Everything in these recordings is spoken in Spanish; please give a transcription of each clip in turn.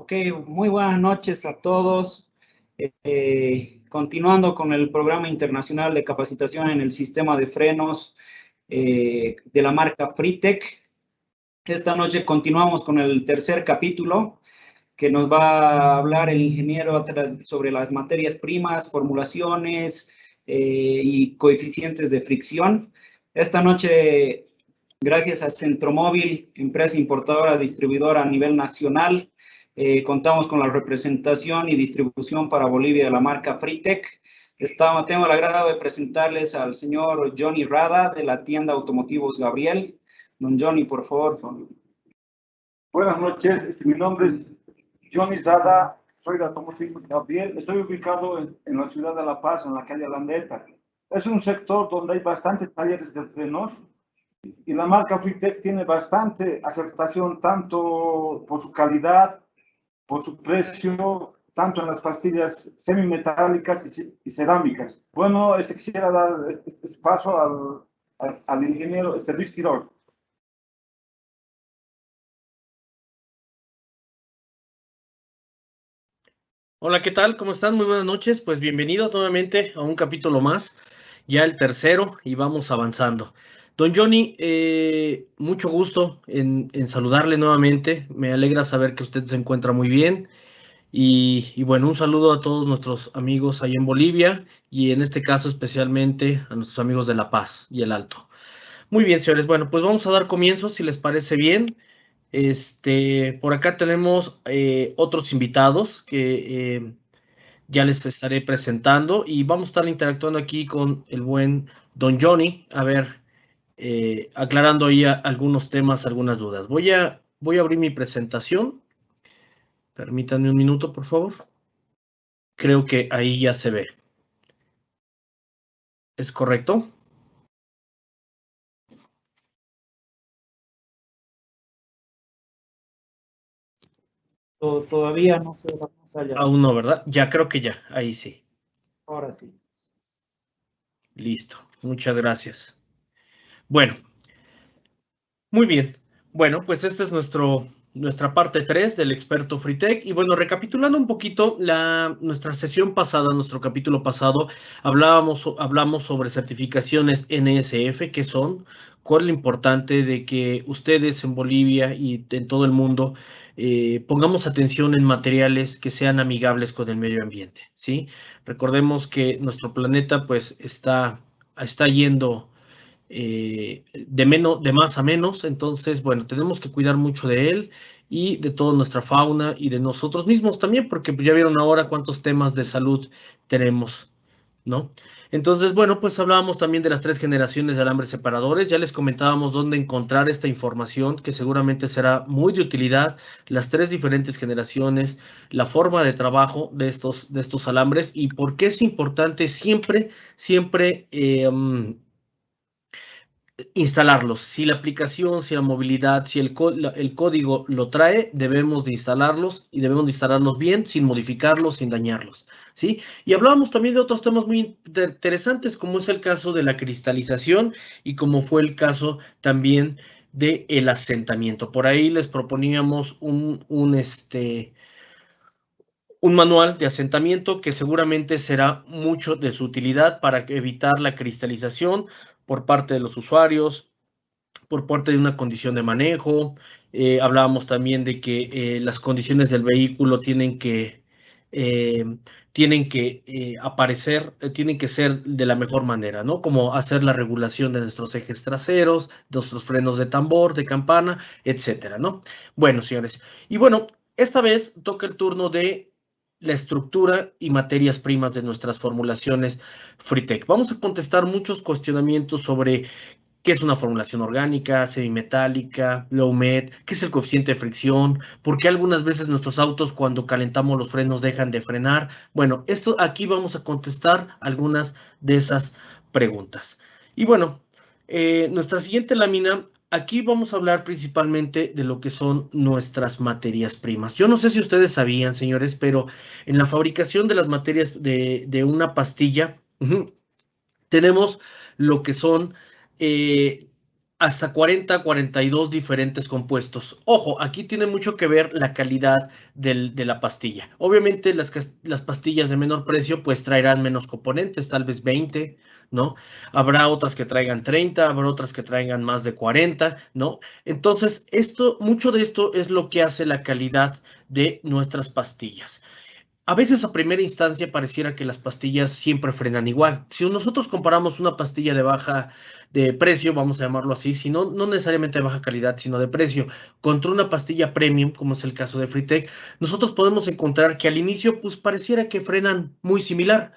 Ok, muy buenas noches a todos. Continuando con el programa internacional de capacitación en el sistema de frenos de la marca Fritec. Esta noche continuamos con el tercer capítulo que nos va a hablar el ingeniero sobre las materias primas, formulaciones y coeficientes de fricción. Esta noche, gracias a Centromóvil, empresa importadora distribuidora a nivel nacional, contamos con la representación y distribución para Bolivia de la marca Fritec. Tengo el agrado de presentarles al señor Johnny Rada de la tienda Automotivos Gabriel. Don Johnny, por favor. Buenas noches, mi nombre es Johnny Rada, soy de Automotivos Gabriel. Estoy ubicado en la ciudad de La Paz, en la calle Landeta. Es un sector donde hay bastantes talleres de frenos y la marca Fritec tiene bastante aceptación tanto por su calidad, por su precio, tanto en las pastillas semimetálicas y cerámicas. Bueno, quisiera dar este paso al ingeniero Luis Quirós. Hola, ¿qué tal? ¿Cómo están? Muy buenas noches. Pues bienvenidos nuevamente a un capítulo más, ya el tercero, y vamos avanzando. Don Johnny, mucho gusto en saludarle nuevamente. Me alegra saber que usted se encuentra muy bien. Y bueno, un saludo a todos nuestros amigos ahí en Bolivia y en este caso especialmente a nuestros amigos de La Paz y el Alto. Muy bien, señores. Bueno, pues vamos a dar comienzo, si les parece bien. Por acá tenemos otros invitados que ya les estaré presentando y vamos a estar interactuando aquí con el buen Don Johnny, a ver, aclarando ahí algunos temas, algunas dudas. Voy a abrir mi presentación. Permítanme un minuto, por favor. Creo que ahí ya se ve. ¿Es correcto? Todavía no se va más allá. Aún no, ¿verdad? Ya creo que ya, ahí sí. Ahora sí. Listo, muchas gracias. Bueno, muy bien. Bueno, pues esta es nuestra parte 3 del experto Fritec. Y bueno, recapitulando un poquito nuestra sesión pasada, nuestro capítulo pasado, hablamos sobre certificaciones NSF, que son, cuál es lo importante de que ustedes en Bolivia y en todo el mundo pongamos atención en materiales que sean amigables con el medio ambiente, ¿sí? Recordemos que nuestro planeta pues está yendo de más a menos, entonces, bueno, tenemos que cuidar mucho de él y de toda nuestra fauna y de nosotros mismos también, porque pues, ya vieron ahora cuántos temas de salud tenemos, ¿no? Entonces, bueno, pues hablábamos también de las 3 generaciones de alambres separadores, ya les comentábamos dónde encontrar esta información, que seguramente será muy de utilidad, las 3 diferentes generaciones, la forma de trabajo de estos alambres y por qué es importante siempre instalarlos. Si la aplicación, si la movilidad, si el código lo trae, debemos de instalarlos y debemos de instalarlos bien, sin modificarlos, sin dañarlos, ¿sí? Y hablábamos también de otros temas muy interesantes, como es el caso de la cristalización y como fue el caso también de el asentamiento. Por ahí les proponíamos un manual de asentamiento que seguramente será mucho de su utilidad para evitar la cristalización por parte de los usuarios, por parte de una condición de manejo. Hablábamos también de que las condiciones del vehículo eh, aparecer, tienen que ser de la mejor manera, ¿no? Como hacer la regulación de nuestros ejes traseros, de nuestros frenos de tambor, de campana, etcétera, ¿no? Bueno, señores, y bueno, esta vez toca el turno de la estructura y materias primas de nuestras formulaciones Fritec. Vamos a contestar muchos cuestionamientos sobre qué es una formulación orgánica, semimetálica, low med, qué es el coeficiente de fricción, por qué algunas veces nuestros autos cuando calentamos los frenos dejan de frenar. Bueno, aquí vamos a contestar algunas de esas preguntas. Y bueno, nuestra siguiente lámina, aquí vamos a hablar principalmente de lo que son nuestras materias primas. Yo no sé si ustedes sabían, señores, pero en la fabricación de las materias de una pastilla, tenemos lo que son hasta 40, 42 diferentes compuestos. Ojo, aquí tiene mucho que ver la calidad de la pastilla. Obviamente las pastillas de menor precio pues traerán menos componentes, tal vez 20, ¿no? Habrá otras que traigan 30, habrá otras que traigan más de 40, ¿no? Entonces, mucho de esto es lo que hace la calidad de nuestras pastillas. A veces a primera instancia pareciera que las pastillas siempre frenan igual. Si nosotros comparamos una pastilla de baja de precio, vamos a llamarlo así, si no, no necesariamente de baja calidad, sino de precio, contra una pastilla premium, como es el caso de Freetech, nosotros podemos encontrar que al inicio pues pareciera que frenan muy similar.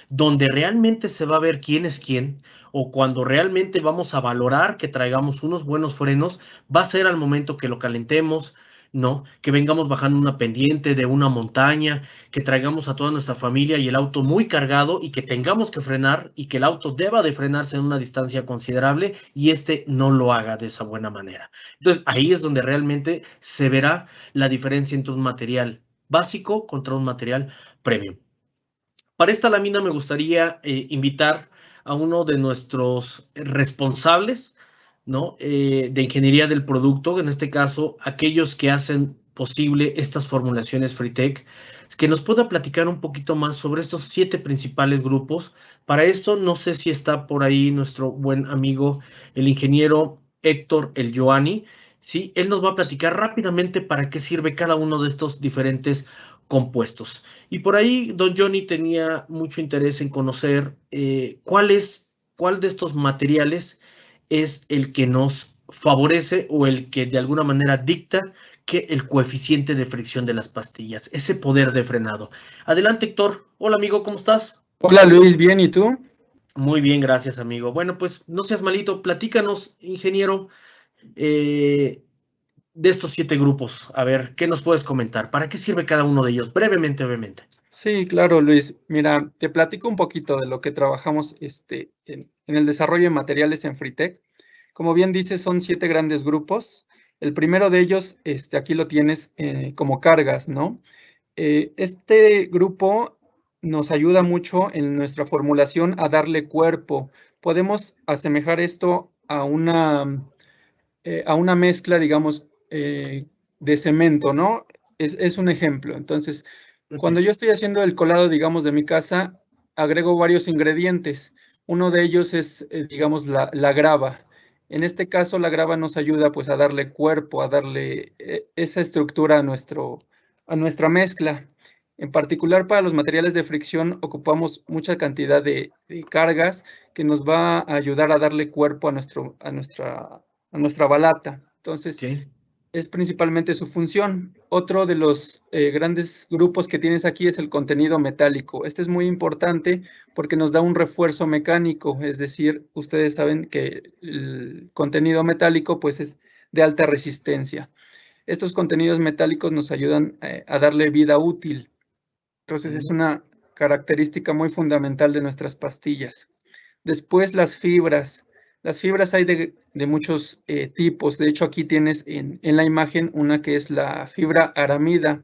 Donde realmente se va a ver quién es quién, o cuando realmente vamos a valorar que traigamos unos buenos frenos, va a ser al momento que lo calentemos, ¿no? Que vengamos bajando una pendiente de una montaña, que traigamos a toda nuestra familia y el auto muy cargado y que tengamos que frenar y que el auto deba de frenarse en una distancia considerable y este no lo haga de esa buena manera. Entonces ahí es donde realmente se verá la diferencia entre un material básico contra un material premium. Para esta lámina me gustaría invitar a uno de nuestros responsables, ¿no? De ingeniería del producto, en este caso, aquellos que hacen posible estas formulaciones Freetech, que nos pueda platicar un poquito más sobre estos 7 principales grupos. Para esto, no sé si está por ahí nuestro buen amigo, el ingeniero Héctor El Joani, ¿sí? Él nos va a platicar rápidamente para qué sirve cada uno de estos diferentes compuestos. Y por ahí don Johnny tenía mucho interés en conocer cuál de estos materiales es el que nos favorece o el que de alguna manera dicta que el coeficiente de fricción de las pastillas, ese poder de frenado. Adelante, Héctor. Hola, amigo, ¿cómo estás? Hola, Luis, bien, ¿y tú? Muy bien, gracias, amigo. Bueno, pues no seas malito, platícanos, ingeniero, de estos 7 grupos. A ver, ¿qué nos puedes comentar? ¿Para qué sirve cada uno de ellos? Brevemente, obviamente. Sí, claro, Luis. Mira, te platico un poquito de lo que trabajamos en el desarrollo de materiales en Freetech. Como bien dices, son 7 grandes grupos. El primero de ellos, aquí lo tienes como cargas, ¿no? Este grupo nos ayuda mucho en nuestra formulación a darle cuerpo. Podemos asemejar esto a una mezcla, digamos, de cemento, ¿no? Es un ejemplo. Entonces, cuando yo estoy haciendo el colado, digamos, de mi casa, agrego varios ingredientes. Uno de ellos es, digamos, la grava. En este caso, la grava nos ayuda, pues, a darle cuerpo, a darle esa estructura a nuestra mezcla. En particular, para los materiales de fricción, ocupamos mucha cantidad de cargas que nos va a ayudar a darle cuerpo a nuestra balata. Entonces, Okay. es principalmente su función. Otro de los grandes grupos que tienes aquí es el contenido metálico. Este es muy importante porque nos da un refuerzo mecánico, es decir, ustedes saben que el contenido metálico pues es de alta resistencia. Estos contenidos metálicos nos ayudan a darle vida útil. Entonces, es una característica muy fundamental de nuestras pastillas. Después, las fibras. Las fibras hay de muchos tipos. De hecho, aquí tienes en la imagen una que es la fibra aramida.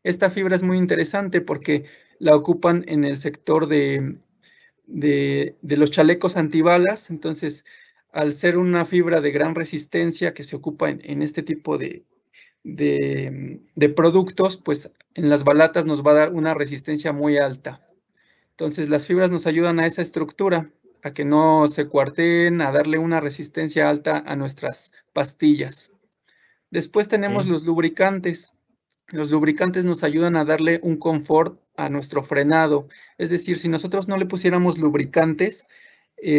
Esta fibra es muy interesante porque la ocupan en el sector de los chalecos antibalas. Entonces, al ser una fibra de gran resistencia que se ocupa en este tipo de productos, pues en las balatas nos va a dar una resistencia muy alta. Entonces, las fibras nos ayudan a esa estructura, a que no se cuarteen, a darle una resistencia alta a nuestras pastillas. Después tenemos los lubricantes. Los lubricantes nos ayudan a darle un confort a nuestro frenado. Es decir, si nosotros no le pusiéramos lubricantes,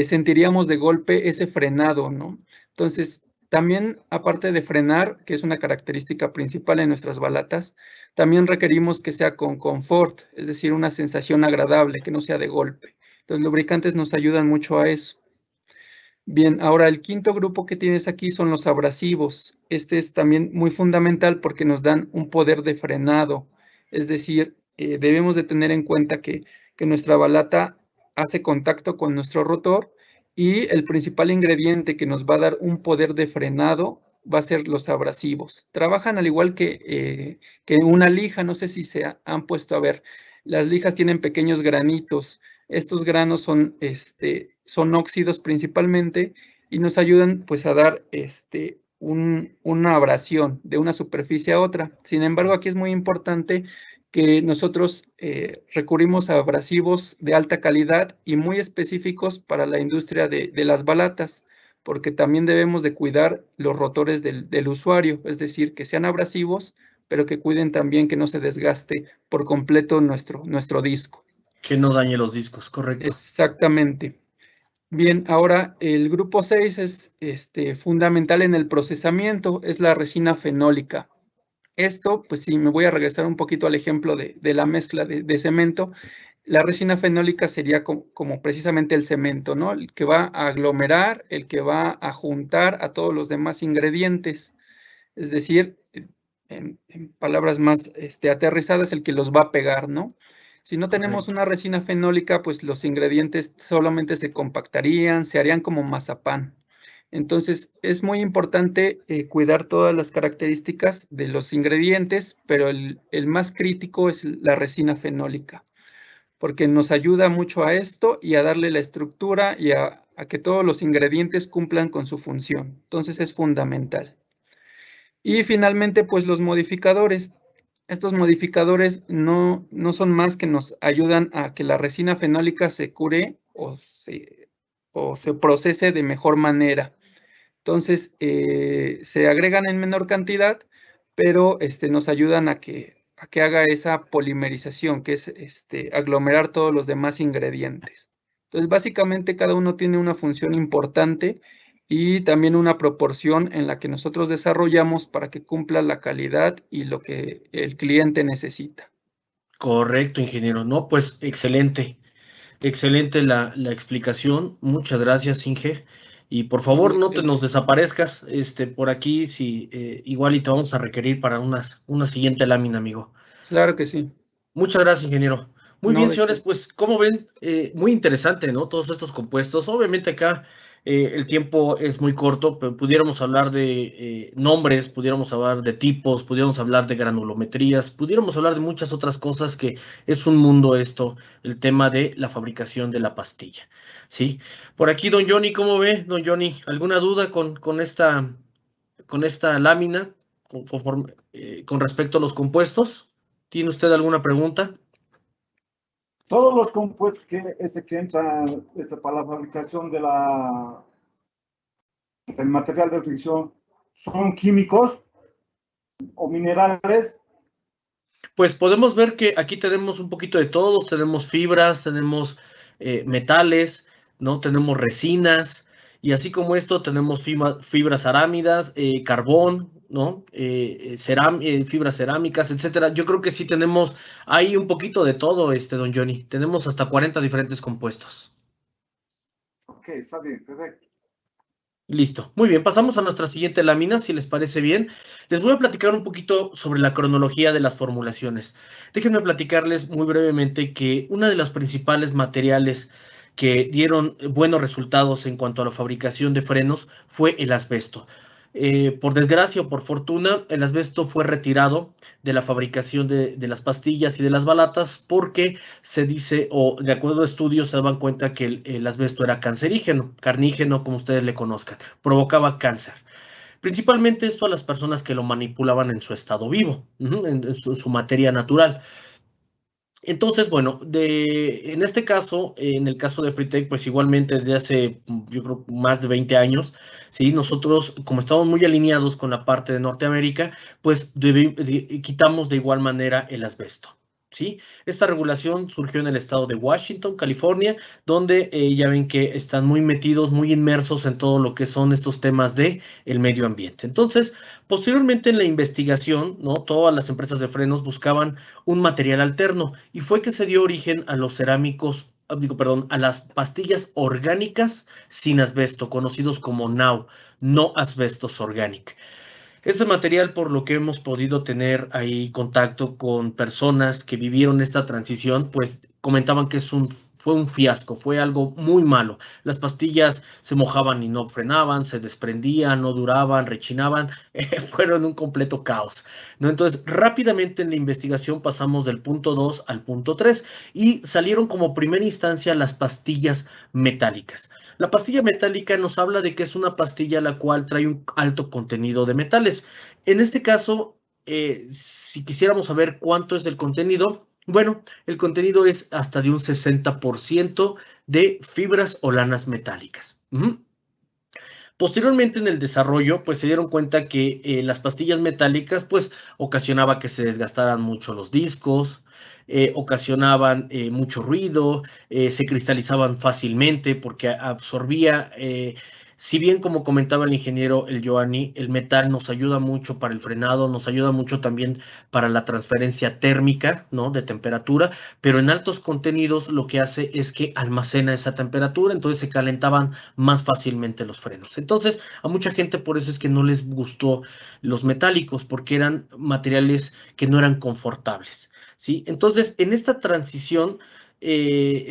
sentiríamos de golpe ese frenado, ¿no? Entonces, también, aparte de frenar, que es una característica principal en nuestras balatas, también requerimos que sea con confort, es decir, una sensación agradable, que no sea de golpe. Los lubricantes nos ayudan mucho a eso. Bien, ahora el quinto grupo que tienes aquí son los abrasivos. Este es también muy fundamental porque nos dan un poder de frenado. Es decir, debemos de tener en cuenta que nuestra balata hace contacto con nuestro rotor y el principal ingrediente que nos va a dar un poder de frenado va a ser los abrasivos. Trabajan al igual que una lija, no sé si se han puesto a ver. Las lijas tienen pequeños granitos. Estos granos son óxidos principalmente y nos ayudan pues a dar una abrasión de una superficie a otra. Sin embargo, aquí es muy importante que nosotros recurrimos a abrasivos de alta calidad y muy específicos para la industria de las balatas, porque también debemos de cuidar los rotores del usuario, es decir, que sean abrasivos, pero que cuiden también que no se desgaste por completo nuestro disco. Que no dañe los discos, correcto. Exactamente. Bien, ahora el grupo 6 es fundamental en el procesamiento, es la resina fenólica. Esto, pues sí, me voy a regresar un poquito al ejemplo de la mezcla de cemento. La resina fenólica sería como precisamente el cemento, ¿no? El que va a aglomerar, el que va a juntar a todos los demás ingredientes. Es decir, en palabras más aterrizadas, el que los va a pegar, ¿no? Si no tenemos una resina fenólica, pues los ingredientes solamente se compactarían, se harían como mazapán. Entonces, es muy importante cuidar todas las características de los ingredientes, pero el más crítico es la resina fenólica, porque nos ayuda mucho a esto y a darle la estructura y a que todos los ingredientes cumplan con su función. Entonces, es fundamental. Y finalmente, pues los modificadores. Estos modificadores no son más que nos ayudan a que la resina fenólica se cure o se procese de mejor manera. Entonces, se agregan en menor cantidad, pero nos ayudan a que haga esa polimerización, que es aglomerar todos los demás ingredientes. Entonces, básicamente cada uno tiene una función importante y también una proporción en la que nosotros desarrollamos para que cumpla la calidad y lo que el cliente necesita. Correcto, ingeniero. No, pues excelente. Excelente la explicación. Muchas gracias, Inge. Y por favor, no te nos desaparezcas por aquí, si igual y te vamos a requerir para una siguiente lámina, amigo. Claro que sí. Muchas gracias, ingeniero. Muy bien, señores, qué. pues como ven, muy interesante, ¿no? Todos estos compuestos. Obviamente acá el tiempo es muy corto, pero pudiéramos hablar de nombres, pudiéramos hablar de tipos, pudiéramos hablar de granulometrías, pudiéramos hablar de muchas otras cosas que es un mundo esto, el tema de la fabricación de la pastilla, ¿sí? Por aquí, don Johnny, ¿cómo ve, don Johnny? ¿Alguna duda con esta lámina con respecto a los compuestos? ¿Tiene usted alguna pregunta? Todos los compuestos que entran para la fabricación del material de fricción son químicos o minerales. Pues podemos ver que aquí tenemos un poquito de todos, tenemos fibras, tenemos metales, ¿no? Tenemos resinas, y así como esto tenemos fibras arámidas, carbón, ¿no? Fibras cerámicas, etcétera. Yo creo que sí tenemos ahí un poquito de todo, don Johnny. Tenemos hasta 40 diferentes compuestos. Ok, está bien, perfecto. Listo, muy bien, pasamos a nuestra siguiente lámina, si les parece bien. Les voy a platicar un poquito sobre la cronología de las formulaciones. Déjenme platicarles muy brevemente que una de las principales materiales que dieron buenos resultados en cuanto a la fabricación de frenos fue el asbesto. Por desgracia o por fortuna, el asbesto fue retirado de la fabricación de las pastillas y de las balatas porque se dice, o de acuerdo a estudios, se daban cuenta que el asbesto era cancerígeno, carnígeno, como ustedes le conozcan, provocaba cáncer. Principalmente esto a las personas que lo manipulaban en su estado vivo, en su materia natural. Entonces, bueno, en este caso, en el caso de Freetech, pues igualmente desde hace, yo creo, más de 20 años, ¿sí? Nosotros, como estamos muy alineados con la parte de Norteamérica, pues quitamos de igual manera el asbesto, ¿sí? Esta regulación surgió en el estado de Washington, California, donde ya ven que están muy metidos, muy inmersos en todo lo que son estos temas de el medio ambiente. Entonces, posteriormente en la investigación, ¿no? Todas las empresas de frenos buscaban un material alterno y fue que se dio origen a los cerámicos, a las pastillas orgánicas sin asbesto, conocidos como NAO, no asbestos organic. Este material, por lo que hemos podido tener ahí contacto con personas que vivieron esta transición, pues comentaban que es un fue un fiasco, fue algo muy malo. Las pastillas se mojaban y no frenaban, se desprendían, no duraban, rechinaban, fueron un completo caos, ¿no? Entonces, rápidamente en la investigación pasamos del punto 2 al punto 3 y salieron como primera instancia las pastillas metálicas. La pastilla metálica nos habla de que es una pastilla la cual trae un alto contenido de metales. En este caso, si quisiéramos saber cuánto es del contenido, bueno, el contenido es hasta de un 60% de fibras o lanas metálicas. Posteriormente en el desarrollo, pues se dieron cuenta que las pastillas metálicas, pues ocasionaba que se desgastaran mucho los discos, ocasionaban mucho ruido, se cristalizaban fácilmente porque absorbía, si bien como comentaba el ingeniero el Giovanni, el metal nos ayuda mucho para el frenado, nos ayuda mucho también para la transferencia térmica, ¿no? De temperatura, pero en altos contenidos lo que hace es que almacena esa temperatura, entonces se calentaban más fácilmente los frenos. Entonces, a mucha gente por eso es que no les gustó los metálicos, porque eran materiales que no eran confortables, ¿sí? Entonces, en esta transición,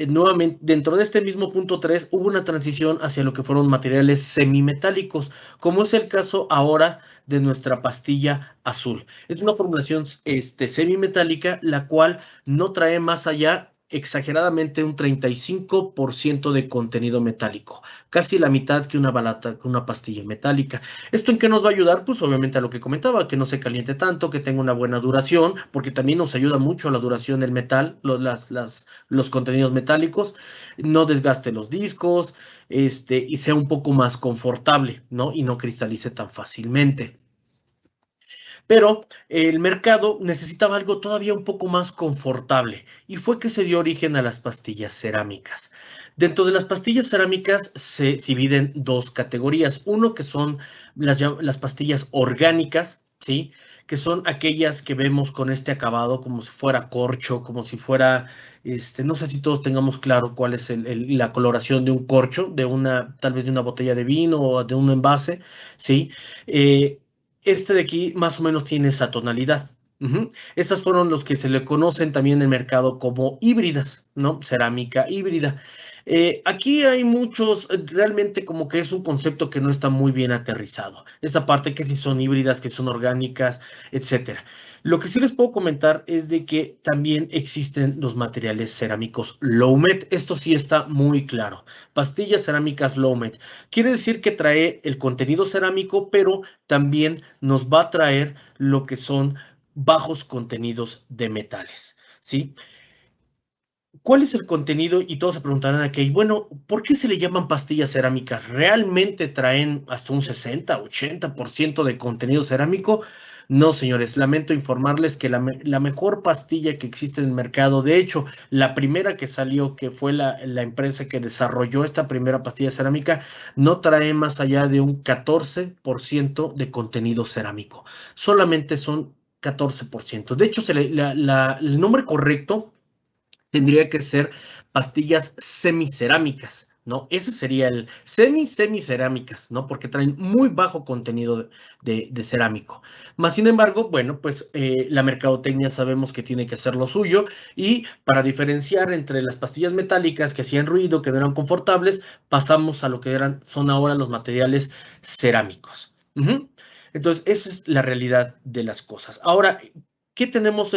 nuevamente, dentro de este mismo punto 3, hubo una transición hacia lo que fueron materiales semimetálicos, como es el caso ahora de nuestra pastilla azul. Es una formulación semimetálica, la cual no trae más allá exageradamente un 35% de contenido metálico, casi la mitad que una balata, que una pastilla metálica. ¿Esto en qué nos va a ayudar? Pues obviamente a lo que comentaba, que no se caliente tanto, que tenga una buena duración, porque también nos ayuda mucho la duración del metal, los contenidos metálicos, no desgaste los discos, y sea un poco más confortable, ¿no? Y no cristalice tan fácilmente. Pero el mercado necesitaba algo todavía un poco más confortable y fue que se dio origen a las pastillas cerámicas. Dentro de las pastillas cerámicas se dividen dos categorías. Uno que son las pastillas orgánicas, ¿sí? Que son aquellas que vemos con este acabado como si fuera corcho, como si fuera, no sé si todos tengamos claro cuál es la coloración de un corcho, tal vez de una botella de vino o de un envase, ¿sí? Este de aquí más o menos tiene esa tonalidad. Estas fueron los que se le conocen también en el mercado como híbridas, ¿no? Cerámica híbrida. Aquí hay muchos, realmente como que es un concepto que no está muy bien aterrizado. Esta parte que si son híbridas, que son orgánicas, etcétera. Lo que sí les puedo comentar es de que también existen los materiales cerámicos low met. Esto sí está muy claro. Pastillas cerámicas low met. Quiere decir que trae el contenido cerámico, pero también nos va a traer lo que son bajos contenidos de metales, ¿sí? ¿Cuál es el contenido? Y todos se preguntarán aquí, bueno, ¿por qué se le llaman pastillas cerámicas? ¿Realmente traen hasta un 60, 80% de contenido cerámico? No, señores, lamento informarles que la mejor pastilla que existe en el mercado, de hecho, la primera que salió, que fue la empresa que desarrolló esta primera pastilla cerámica, no trae más allá de un 14% de contenido cerámico. Solamente son 14%. De hecho, el nombre correcto tendría que ser pastillas semicerámicas, ¿no? Ese sería el semicerámicas, ¿no? Porque traen muy bajo contenido de cerámico. Más sin embargo, bueno, pues la mercadotecnia sabemos que tiene que hacer lo suyo y para diferenciar entre las pastillas metálicas que hacían ruido, que no eran confortables, pasamos a lo que son ahora los materiales cerámicos. Entonces, esa es la realidad de las cosas. Ahora, ¿qué tenemos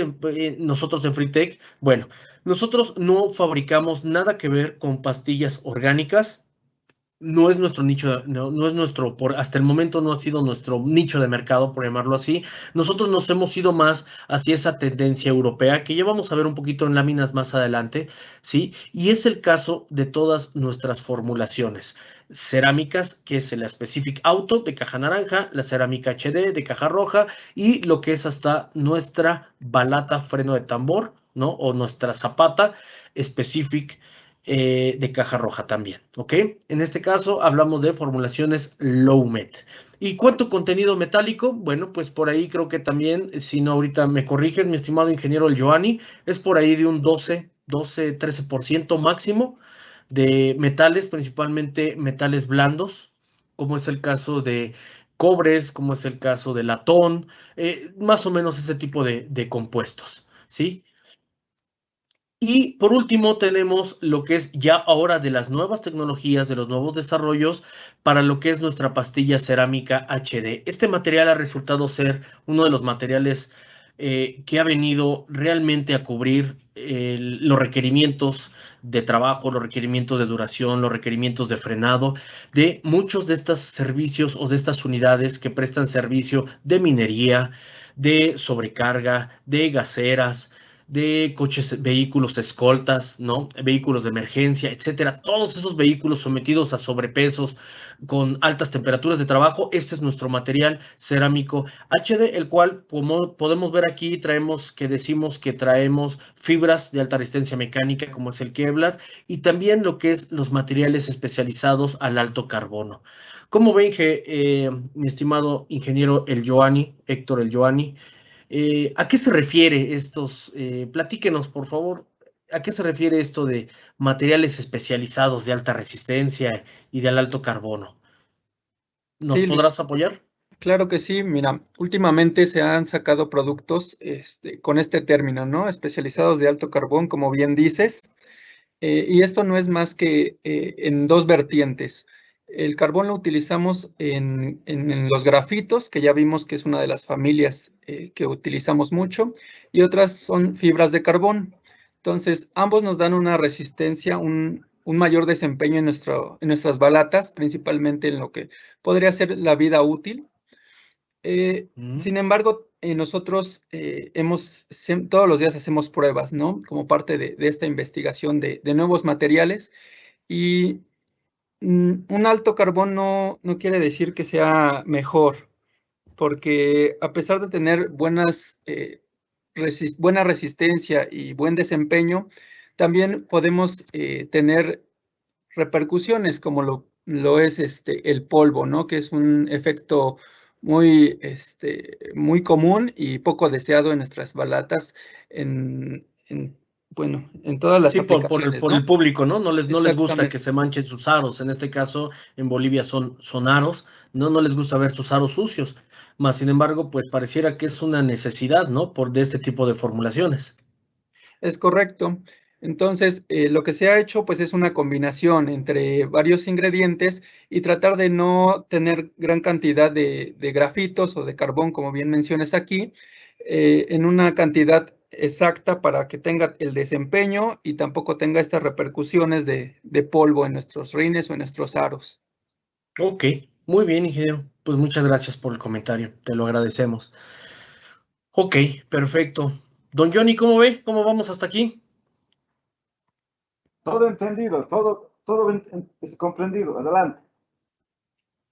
nosotros en Fritech? Bueno, nosotros no fabricamos nada que ver con pastillas orgánicas. No es nuestro nicho, no es nuestro, hasta el momento no ha sido nuestro nicho de mercado, por llamarlo así. Nosotros nos hemos ido más hacia esa tendencia europea, que ya vamos a ver un poquito en láminas más adelante, ¿sí? Y es el caso de todas nuestras formulaciones. Cerámicas, que es la Specific Auto de caja naranja, la cerámica HD de caja roja y lo que es hasta nuestra balata freno de tambor, ¿no? O nuestra zapata Specific de caja roja también, ¿ok? En este caso hablamos de formulaciones low met. ¿Y cuánto contenido metálico? Bueno, pues por ahí creo que también, si no ahorita me corrigen, mi estimado ingeniero el Giovanni, es por ahí de un 13% máximo de metales, principalmente metales blandos, como es el caso de cobres, como es el caso de latón, más o menos ese tipo de compuestos, ¿sí? Y por último tenemos lo que es ya ahora de las nuevas tecnologías, de los nuevos desarrollos para lo que es nuestra pastilla cerámica HD. Este material ha resultado ser uno de los materiales que ha venido realmente a cubrir los requerimientos de trabajo, los requerimientos de duración, los requerimientos de frenado de muchos de estos servicios o de estas unidades que prestan servicio de minería, de sobrecarga, de gaseras, de coches, vehículos escoltas, ¿no? Vehículos de emergencia, etcétera. Todos esos vehículos sometidos a sobrepesos con altas temperaturas de trabajo. Este es nuestro material cerámico HD, el cual, como podemos ver aquí, decimos que traemos fibras de alta resistencia mecánica, como es el Kevlar, y también lo que es los materiales especializados al alto carbono. Como ven, mi estimado ingeniero Héctor El Joani, ¿a qué se refiere estos? Platíquenos, por favor, ¿a qué se refiere esto de materiales especializados de alta resistencia y del alto carbono? ¿Nos Sí, podrás apoyar? claro que sí. Mira, últimamente se han sacado productos con este término, ¿no? Especializados de alto carbón, como bien dices. Y esto no es más que en dos vertientes. El carbón lo utilizamos en los grafitos, que ya vimos que es una de las familias que utilizamos mucho, y otras son fibras de carbón. Entonces, ambos nos dan una resistencia, un mayor desempeño en nuestras balatas, principalmente en lo que podría ser la vida útil. Sin embargo, nosotros todos los días hacemos pruebas, ¿no? Como parte de esta investigación de nuevos materiales. Y un alto carbón no quiere decir que sea mejor, porque a pesar de tener buena resistencia y buen desempeño, también podemos tener repercusiones como lo es el polvo, ¿no? Que es un efecto muy común y poco deseado en nuestras balatas, bueno, en todas las Sí, aplicaciones, por el ¿no? público, ¿no? No les gusta que Exactamente. se manchen sus aros. En este caso, en Bolivia son aros, ¿no? No les gusta ver sus aros sucios. Más sin embargo, pues pareciera que es una necesidad, ¿no? De este tipo de formulaciones. Es correcto. Entonces, lo que se ha hecho, pues, es una combinación entre varios ingredientes y tratar de no tener gran cantidad de grafitos o de carbón, como bien mencionas aquí, en una cantidad exacta para que tenga el desempeño y tampoco tenga estas repercusiones de polvo en nuestros rines o en nuestros aros. Ok, muy bien, ingeniero. Pues muchas gracias por el comentario. Te lo agradecemos. Ok, perfecto. Don Johnny, ¿cómo ve? ¿Cómo vamos hasta aquí? Todo entendido, todo es comprendido. Adelante.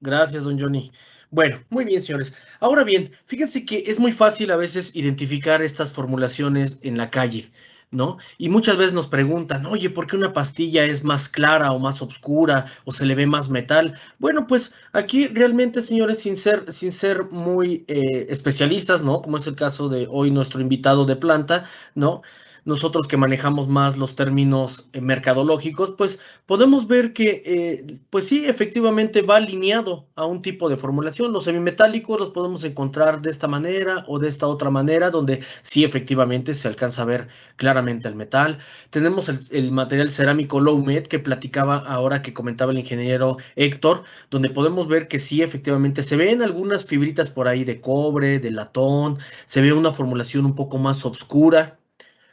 Gracias, don Johnny. Bueno, muy bien, señores. Ahora bien, fíjense que es muy fácil a veces identificar estas formulaciones en la calle, ¿no? Y muchas veces nos preguntan, oye, ¿por qué una pastilla es más clara o más oscura o se le ve más metal? Bueno, pues aquí realmente, señores, sin ser muy especialistas, ¿no? Como es el caso de hoy nuestro invitado de planta, ¿no? Nosotros que manejamos más los términos mercadológicos, pues podemos ver que, pues sí, efectivamente va alineado a un tipo de formulación. Los semimetálicos los podemos encontrar de esta manera o de esta otra manera, donde sí, efectivamente se alcanza a ver claramente el metal. Tenemos el material cerámico low med que platicaba ahora, que comentaba el ingeniero Héctor, donde podemos ver que sí, efectivamente se ven algunas fibritas por ahí de cobre, de latón, se ve una formulación un poco más oscura.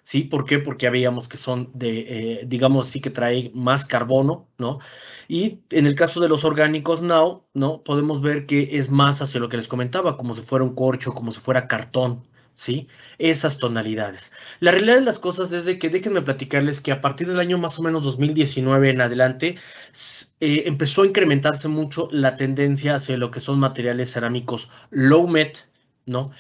¿Sí? ¿Por qué? Porque veíamos que son digamos así, que trae más carbono, ¿no? Y en el caso de los orgánicos now, ¿no? Podemos ver que es más hacia lo que les comentaba, como si fuera un corcho, como si fuera cartón, ¿sí? Esas tonalidades. La realidad de las cosas es de que déjenme platicarles que a partir del año más o menos 2019 en adelante, empezó a incrementarse mucho la tendencia hacia lo que son materiales cerámicos low met, ¿no?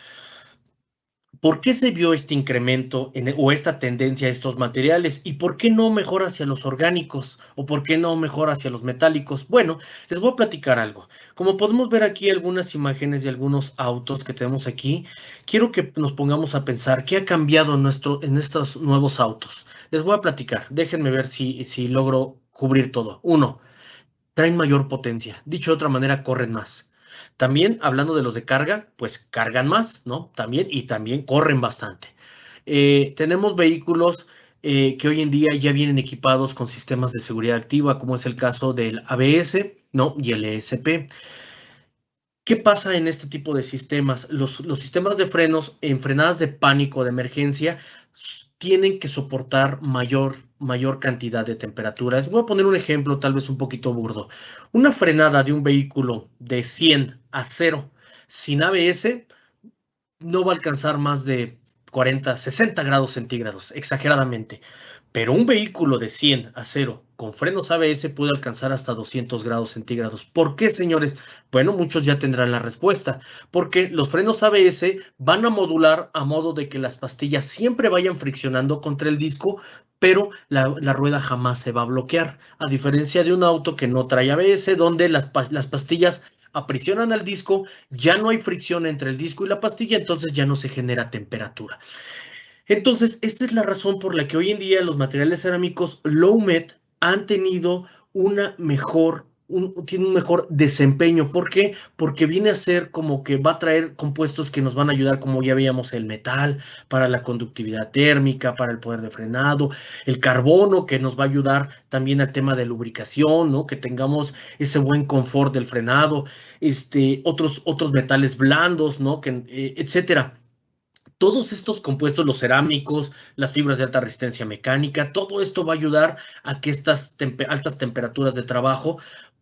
¿Por qué se vio este incremento o esta tendencia a estos materiales? ¿Y por qué no mejor hacia los orgánicos? ¿O por qué no mejor hacia los metálicos? Bueno, les voy a platicar algo. Como podemos ver aquí algunas imágenes de algunos autos que tenemos aquí, quiero que nos pongamos a pensar qué ha cambiado en estos nuevos autos. Les voy a platicar. Déjenme ver si logro cubrir todo. Uno, traen mayor potencia. Dicho de otra manera, corren más. También, hablando de los de carga, pues cargan más, ¿no? También, y también corren bastante. Tenemos vehículos que hoy en día ya vienen equipados con sistemas de seguridad activa, como es el caso del ABS, ¿no? Y el ESP. ¿Qué pasa en este tipo de sistemas? Los sistemas de frenos en frenadas de pánico, de emergencia, tienen que soportar mayor cantidad de temperatura. Les voy a poner un ejemplo tal vez un poquito burdo. Una frenada de un vehículo de 100 a 0 sin ABS no va a alcanzar más de 40, 60 grados centígrados, exageradamente. Pero un vehículo de 100 a 0 con frenos ABS puede alcanzar hasta 200 grados centígrados. ¿Por qué, señores? Bueno, muchos ya tendrán la respuesta. Porque los frenos ABS van a modular a modo de que las pastillas siempre vayan friccionando contra el disco, pero la rueda jamás se va a bloquear. A diferencia de un auto que no trae ABS, donde las pastillas aprisionan al disco, ya no hay fricción entre el disco y la pastilla, entonces ya no se genera temperatura. Entonces, esta es la razón por la que hoy en día los materiales cerámicos low MET han tenido tiene un mejor desempeño. ¿Por qué? Porque viene a ser como que va a traer compuestos que nos van a ayudar, como ya veíamos, el metal, para la conductividad térmica, para el poder de frenado, el carbono, que nos va a ayudar también al tema de lubricación, ¿no? Que tengamos ese buen confort del frenado, otros metales blandos, ¿no? Etcétera. Todos estos compuestos, los cerámicos, las fibras de alta resistencia mecánica, todo esto va a ayudar a que estas altas temperaturas de trabajo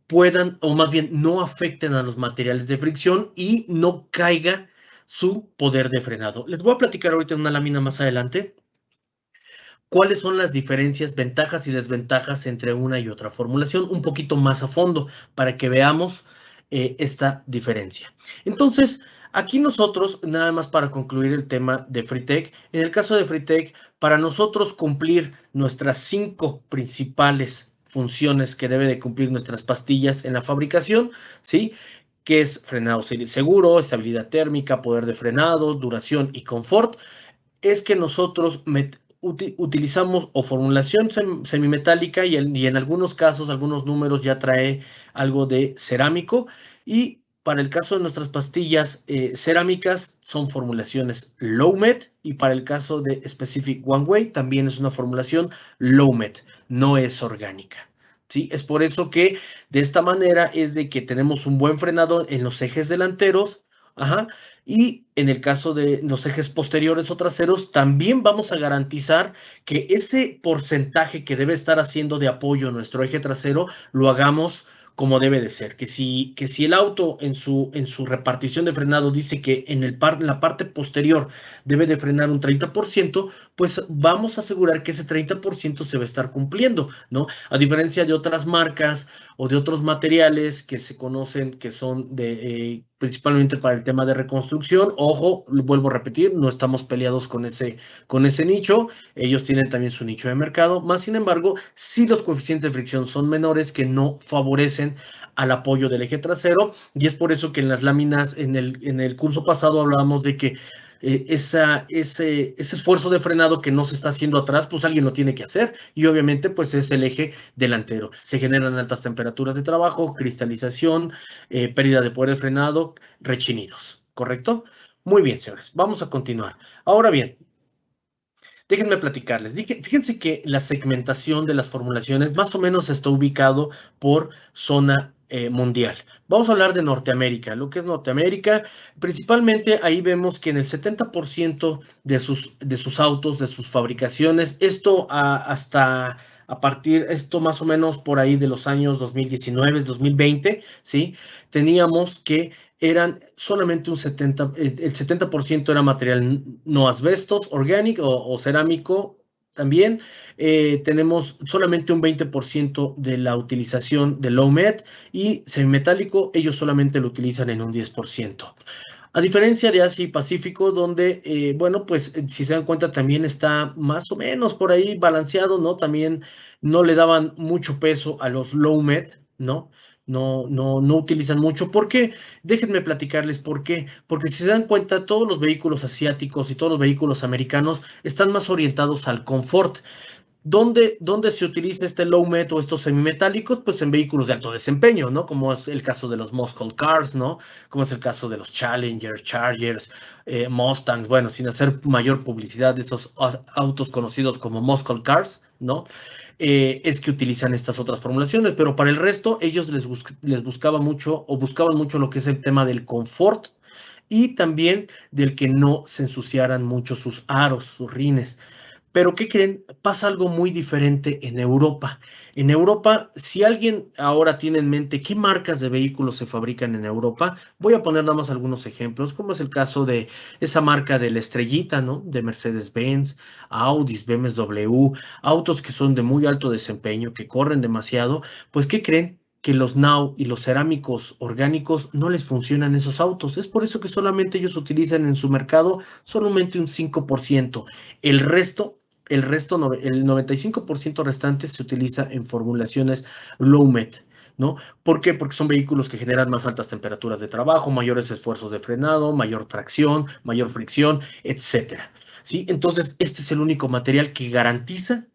puedan, o más bien no afecten a los materiales de fricción y no caiga su poder de frenado. Les voy a platicar ahorita en una lámina más adelante cuáles son las diferencias, ventajas y desventajas entre una y otra formulación, un poquito más a fondo, para que veamos esta diferencia. Entonces, aquí nosotros, nada más para concluir el tema de Fritec, en el caso de Fritec, para nosotros cumplir nuestras 5 principales funciones que debe de cumplir nuestras pastillas en la fabricación, ¿sí? Que es frenado seguro, estabilidad térmica, poder de frenado, duración y confort, es que nosotros utilizamos o formulación semimetálica y en algunos casos, algunos números ya trae algo de cerámico, y para el caso de nuestras pastillas cerámicas son formulaciones low MET, y para el caso de Specific One Way también es una formulación low MET, no es orgánica. ¿Sí? Es por eso que de esta manera es de que tenemos un buen frenado en los ejes delanteros. Ajá. Y en el caso de los ejes posteriores o traseros, también vamos a garantizar que ese porcentaje que debe estar haciendo de apoyo a nuestro eje trasero lo hagamos como debe de ser. Que si el auto en su repartición de frenado dice que en la parte posterior debe de frenar un 30%, pues vamos a asegurar que ese 30% se va a estar cumpliendo, ¿no? A diferencia de otras marcas o de otros materiales que se conocen que son principalmente para el tema de reconstrucción. Ojo, vuelvo a repetir, no estamos peleados con ese nicho, ellos tienen también su nicho de mercado, más sin embargo, sí los coeficientes de fricción son menores, que no favorecen al apoyo del eje trasero, y es por eso que en las láminas, en el curso pasado hablábamos de que ese esfuerzo de frenado que no se está haciendo atrás, pues alguien lo tiene que hacer, y obviamente pues es el eje delantero. Se generan altas temperaturas de trabajo, cristalización, pérdida de poder de frenado, rechinidos, ¿correcto? Muy bien, señores, vamos a continuar. Ahora bien, déjenme platicarles. Fíjense que la segmentación de las formulaciones más o menos está ubicado por zona mundial. Vamos a hablar de Norteamérica. Lo que es Norteamérica, principalmente ahí vemos que en el 70% de sus autos, de sus fabricaciones, esto hasta a partir, esto más o menos por ahí de los años 2019, 2020, ¿sí? Teníamos que eran solamente el 70% era material no asbestos, orgánico o cerámico también. Tenemos solamente un 20% de la utilización de low MET, y semimetálico ellos solamente lo utilizan en un 10%. A diferencia de Asia y Pacífico, donde, bueno, pues si se dan cuenta también está más o menos por ahí balanceado, ¿no? También no le daban mucho peso a los low MET, ¿no? No utilizan mucho. ¿Por qué? Déjenme platicarles por qué. Porque si se dan cuenta, todos los vehículos asiáticos y todos los vehículos americanos están más orientados al confort. ¿Dónde se utiliza este low met o estos semimetálicos? Pues en vehículos de alto desempeño, ¿no? Como es el caso de los muscle cars, ¿no? Como es el caso de los Challenger, Chargers, Mustangs, bueno, sin hacer mayor publicidad de esos autos conocidos como muscle cars, ¿no? Es que utilizan estas otras formulaciones, pero para el resto ellos les buscaban mucho lo que es el tema del confort y también del que no se ensuciaran mucho sus aros, sus rines. Pero ¿qué creen? Pasa algo muy diferente en Europa. En Europa, si alguien ahora tiene en mente qué marcas de vehículos se fabrican en Europa, voy a poner nada más algunos ejemplos, como es el caso de esa marca de la estrellita, ¿no? De Mercedes-Benz, Audis, BMW, autos que son de muy alto desempeño, que corren demasiado, pues ¿qué creen? Que los NAO y los cerámicos orgánicos no les funcionan esos autos. Es por eso que solamente ellos utilizan en su mercado solamente un 5%. El resto, el 95% restante se utiliza en formulaciones low met, ¿no? ¿Por qué? Porque son vehículos que generan más altas temperaturas de trabajo, mayores esfuerzos de frenado, mayor tracción, mayor fricción, etcétera. ¿Sí? Entonces, este es el único material que garantiza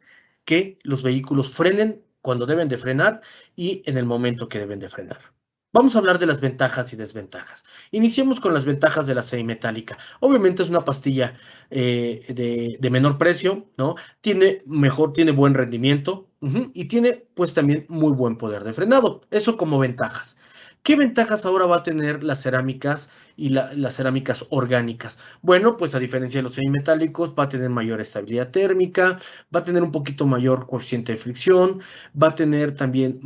que los vehículos frenen cuando deben de frenar y en el momento que deben de frenar. Vamos a hablar de las ventajas y desventajas. Iniciemos con las ventajas de la semimetálica. Obviamente es una pastilla de menor precio, ¿no? Tiene buen rendimiento y tiene pues también muy buen poder de frenado. Eso como ventajas. ¿Qué ventajas ahora va a tener las cerámicas y las cerámicas orgánicas? Bueno, pues a diferencia de los semimetálicos, va a tener mayor estabilidad térmica, va a tener un poquito mayor coeficiente de fricción, va a tener también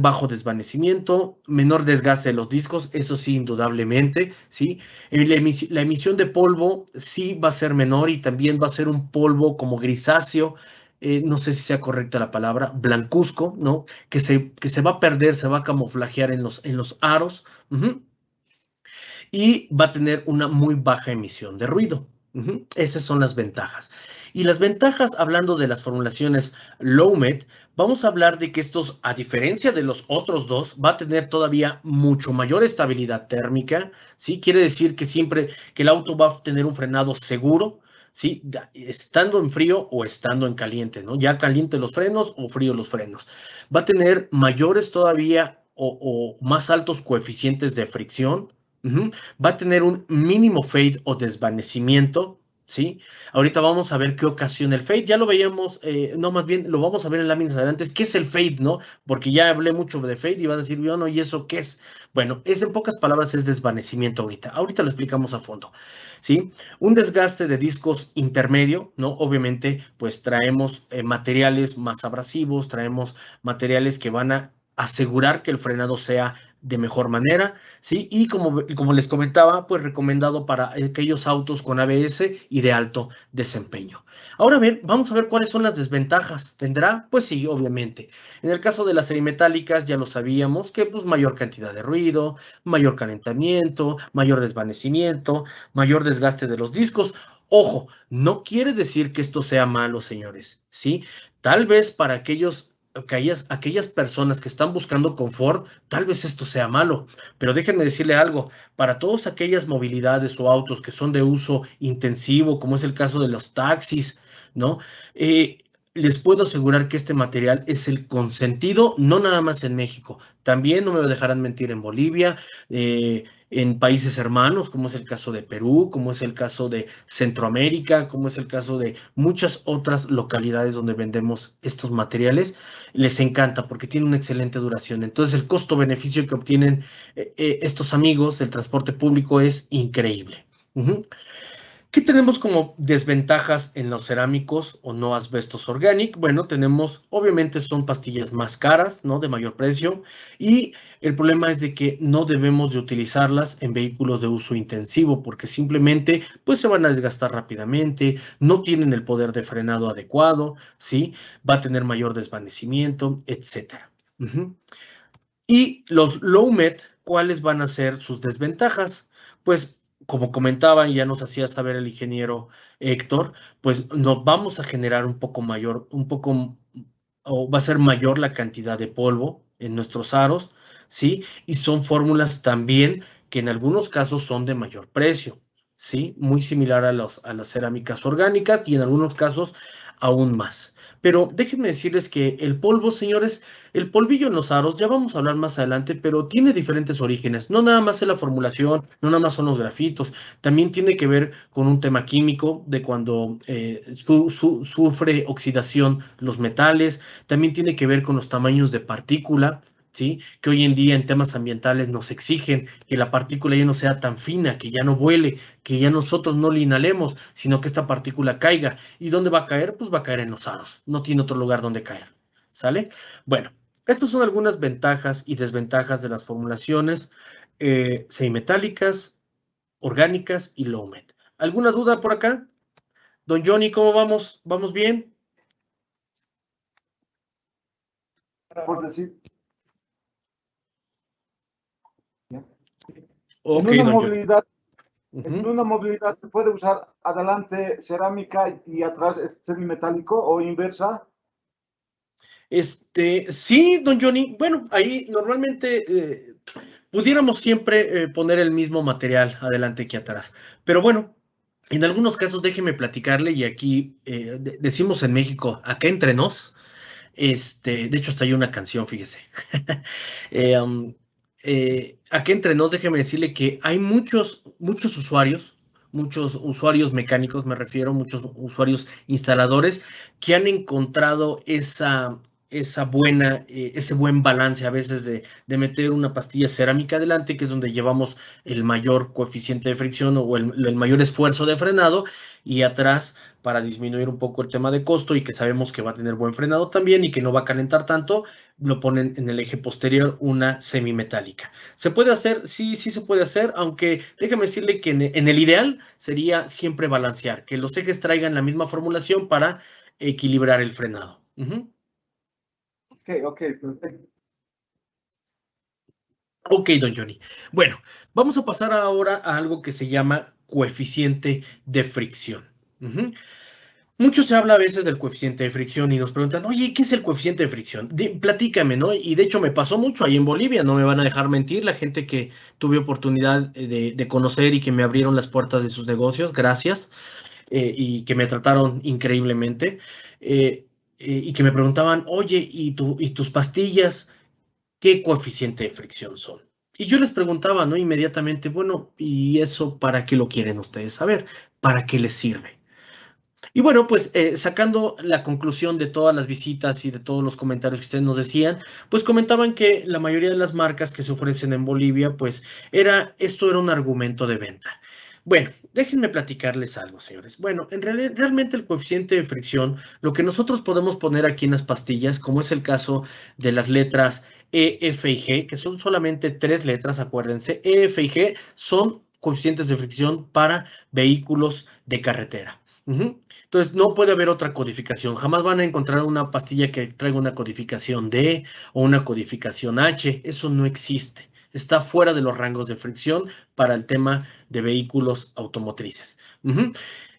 bajo desvanecimiento, menor desgaste de los discos, eso sí, indudablemente, ¿sí? La emisión de polvo sí va a ser menor y también va a ser un polvo como grisáceo, no sé si sea correcta la palabra, blancuzco, ¿no? Que se va a perder, se va a camuflajear en los aros, y va a tener una muy baja emisión de ruido. Esas son las ventajas. Y las ventajas, hablando de las formulaciones low met, vamos a hablar de que estos, a diferencia de los otros dos, va a tener todavía mucho mayor estabilidad térmica, ¿sí? Quiere decir que siempre que el auto va a tener un frenado seguro, ¿sí? Estando en frío o estando en caliente, ¿no? Ya caliente los frenos o frío los frenos. Va a tener mayores todavía o más altos coeficientes de fricción. Va a tener un mínimo fade o desvanecimiento, ¿sí? Ahorita vamos a ver qué ocasiona el fade. Ya lo veíamos, no, más bien lo vamos a ver en láminas adelante. ¿Qué es el fade, no? Porque ya hablé mucho de fade y van a decir, yo no, ¿y eso qué es? Bueno, en pocas palabras es desvanecimiento ahorita. Ahorita lo explicamos a fondo, ¿sí? Un desgaste de discos intermedio, ¿no? Obviamente, pues traemos materiales más abrasivos, traemos materiales que van a asegurar que el frenado sea de mejor manera, ¿sí? Y como les comentaba, pues recomendado para aquellos autos con ABS y de alto desempeño. Ahora vamos a ver cuáles son las desventajas. ¿Tendrá? Pues sí, obviamente. En el caso de las semimetálicas ya lo sabíamos, que pues mayor cantidad de ruido, mayor calentamiento, mayor desvanecimiento, mayor desgaste de los discos. Ojo, no quiere decir que esto sea malo, señores, ¿sí? Tal vez para aquellas personas que están buscando confort, tal vez esto sea malo, pero déjenme decirle algo, para todas aquellas movilidades o autos que son de uso intensivo, como es el caso de los taxis, ¿no? Les puedo asegurar que este material es el consentido, no nada más en México, también no me dejarán mentir en Bolivia, en países hermanos, como es el caso de Perú, como es el caso de Centroamérica, como es el caso de muchas otras localidades donde vendemos estos materiales, les encanta porque tiene una excelente duración. Entonces el costo-beneficio que obtienen estos amigos del transporte público es increíble. ¿Qué tenemos como desventajas en los cerámicos o no asbestos organic? Bueno, tenemos, obviamente son pastillas más caras, ¿no? De mayor precio, y el problema es de que no debemos de utilizarlas en vehículos de uso intensivo porque simplemente pues se van a desgastar rápidamente, no tienen el poder de frenado adecuado, ¿sí? Va a tener mayor desvanecimiento, etcétera. Y los low met, ¿cuáles van a ser sus desventajas? Pues como comentaban, ya nos hacía saber el ingeniero Héctor, pues nos vamos a generar o va a ser mayor la cantidad de polvo en nuestros aros, ¿sí? Y son fórmulas también que en algunos casos son de mayor precio, ¿sí? Muy similar a las cerámicas orgánicas y en algunos casos aún más. Pero déjenme decirles que el polvo, señores, el polvillo en los aros, ya vamos a hablar más adelante, pero tiene diferentes orígenes. No nada más es la formulación, no nada más son los grafitos, también tiene que ver con un tema químico de cuando sufre oxidación los metales, también tiene que ver con los tamaños de partícula, ¿sí? Que hoy en día en temas ambientales nos exigen que la partícula ya no sea tan fina, que ya no vuele, que ya nosotros no la inhalemos, sino que esta partícula caiga. ¿Y dónde va a caer? Pues va a caer en los aros, no tiene otro lugar donde caer, ¿sale? Bueno, estas son algunas ventajas y desventajas de las formulaciones semimetálicas, orgánicas y low met. ¿Alguna duda por acá? Don Johnny, ¿cómo vamos? ¿Vamos bien? Por decir, Ok, en una don Johnny. movilidad, Ujú. en una movilidad se puede usar adelante cerámica y atrás es semimetálico o inversa. Sí, don Johnny. Bueno, ahí normalmente pudiéramos siempre poner el mismo material adelante que atrás. Pero bueno, en algunos casos déjeme platicarle y aquí decimos en México, acá entre nos, de hecho hasta hay una canción, fíjese. Eh, um, Acá entre nos, déjeme decirle que hay muchos usuarios mecánicos, me refiero, muchos usuarios instaladores que han encontrado ese buen balance a veces de meter una pastilla cerámica adelante, que es donde llevamos el mayor coeficiente de fricción o el mayor esfuerzo de frenado, y atrás para disminuir un poco el tema de costo y que sabemos que va a tener buen frenado también y que no va a calentar tanto, lo ponen en el eje posterior una semimetálica. ¿Se puede hacer? Sí, sí se puede hacer, aunque déjame decirle que en el ideal sería siempre balancear, que los ejes traigan la misma formulación para equilibrar el frenado. Ok, perfecto. Ok, don Johnny. Bueno, vamos a pasar ahora a algo que se llama coeficiente de fricción. Mucho se habla a veces del coeficiente de fricción y nos preguntan, oye, ¿qué es el coeficiente de fricción? Platícame, ¿no? Y de hecho me pasó mucho ahí en Bolivia, no me van a dejar mentir, la gente que tuve oportunidad de conocer y que me abrieron las puertas de sus negocios, gracias, y que me trataron increíblemente, y que me preguntaban, oye, ¿y tus pastillas, qué coeficiente de fricción son? Y yo les preguntaba, ¿no? Inmediatamente, bueno, ¿y eso para qué lo quieren ustedes saber? ¿Para qué les sirve? Y bueno, pues sacando la conclusión de todas las visitas y de todos los comentarios que ustedes nos decían, pues comentaban que la mayoría de las marcas que se ofrecen en Bolivia, pues esto era un argumento de venta. Bueno, déjenme platicarles algo, señores. Bueno, en realidad, realmente el coeficiente de fricción, lo que nosotros podemos poner aquí en las pastillas, como es el caso de las letras E, F y G, que son solamente 3 letras, acuérdense, E, F y G son coeficientes de fricción para vehículos de carretera. Entonces, no puede haber otra codificación. Jamás van a encontrar una pastilla que traiga una codificación D o una codificación H. Eso no existe. Está fuera de los rangos de fricción para el tema de vehículos automotrices.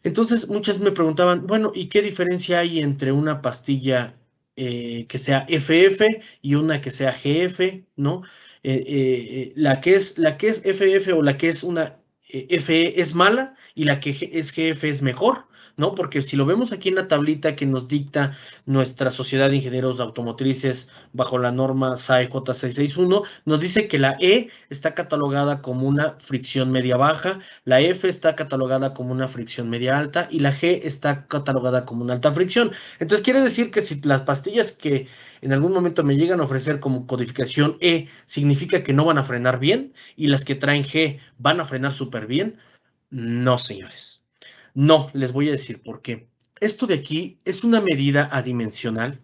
Entonces, muchas me preguntaban, bueno, ¿y qué diferencia hay entre una pastilla que sea FF y una que sea GF, ¿no? La que es FF o la que es una FE es mala y la que es GF es mejor. ¿No? Porque si lo vemos aquí en la tablita que nos dicta nuestra Sociedad de Ingenieros Automotrices bajo la norma SAE J661, nos dice que la E está catalogada como una fricción media-baja, la F está catalogada como una fricción media-alta y la G está catalogada como una alta fricción. Entonces quiere decir que si las pastillas que en algún momento me llegan a ofrecer como codificación E significa que no van a frenar bien y las que traen G van a frenar súper bien, no, señores. No, les voy a decir por qué. Esto de aquí es una medida adimensional.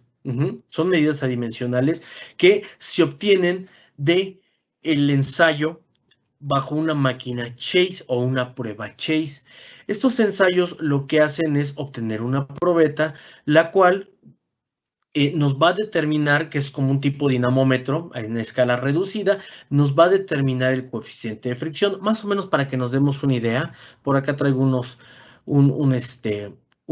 Son medidas adimensionales que se obtienen de el ensayo bajo una máquina Chase o una prueba Chase. Estos ensayos lo que hacen es obtener una probeta, la cual nos va a determinar, que es como un tipo dinamómetro en escala reducida, nos va a determinar el coeficiente de fricción, más o menos para que nos demos una idea. Por acá traigo un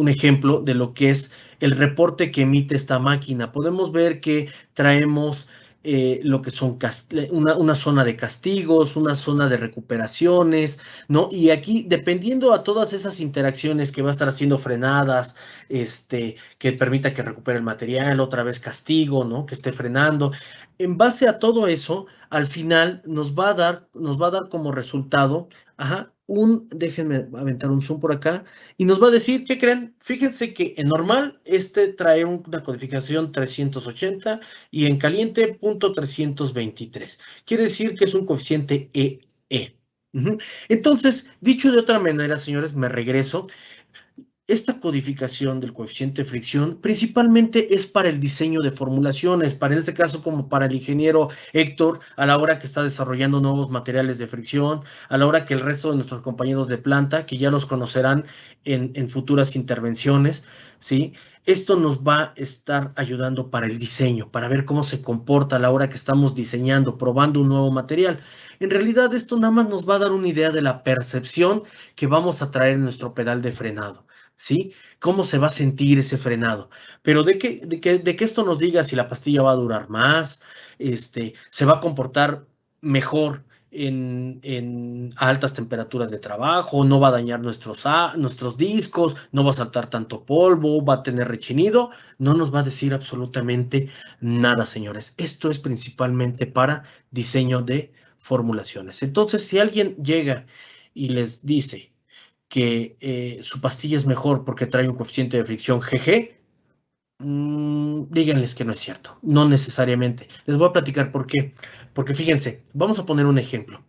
ejemplo de lo que es el reporte que emite esta máquina. Podemos ver que traemos lo que son una zona de castigos, una zona de recuperaciones, ¿no? Y aquí, dependiendo a todas esas interacciones que va a estar haciendo frenadas, que permita que recupere el material, otra vez castigo, ¿no? Que esté frenando. En base a todo eso, al final nos va a dar como resultado, déjenme aventar un zoom por acá, y nos va a decir, ¿qué creen? Fíjense que en normal, trae una codificación 380 y en caliente, .323. Quiere decir que es un coeficiente EE. Entonces, dicho de otra manera, señores, me regreso. Esta codificación del coeficiente de fricción principalmente es para el diseño de formulaciones, para en este caso como para el ingeniero Héctor, a la hora que está desarrollando nuevos materiales de fricción, a la hora que el resto de nuestros compañeros de planta, que ya los conocerán en futuras intervenciones, ¿sí? Esto nos va a estar ayudando para el diseño, para ver cómo se comporta a la hora que estamos diseñando, probando un nuevo material. En realidad, esto nada más nos va a dar una idea de la percepción que vamos a traer en nuestro pedal de frenado. ¿Sí? ¿Cómo se va a sentir ese frenado? Pero de que esto nos diga si la pastilla va a durar más, se va a comportar mejor en altas temperaturas de trabajo, no va a dañar nuestros discos, no va a saltar tanto polvo, va a tener rechinido, no nos va a decir absolutamente nada, señores. Esto es principalmente para diseño de formulaciones. Entonces, si alguien llega y les dice que su pastilla es mejor porque trae un coeficiente de fricción GG, díganles que no es cierto, no necesariamente. Les voy a platicar por qué. Porque fíjense, vamos a poner un ejemplo.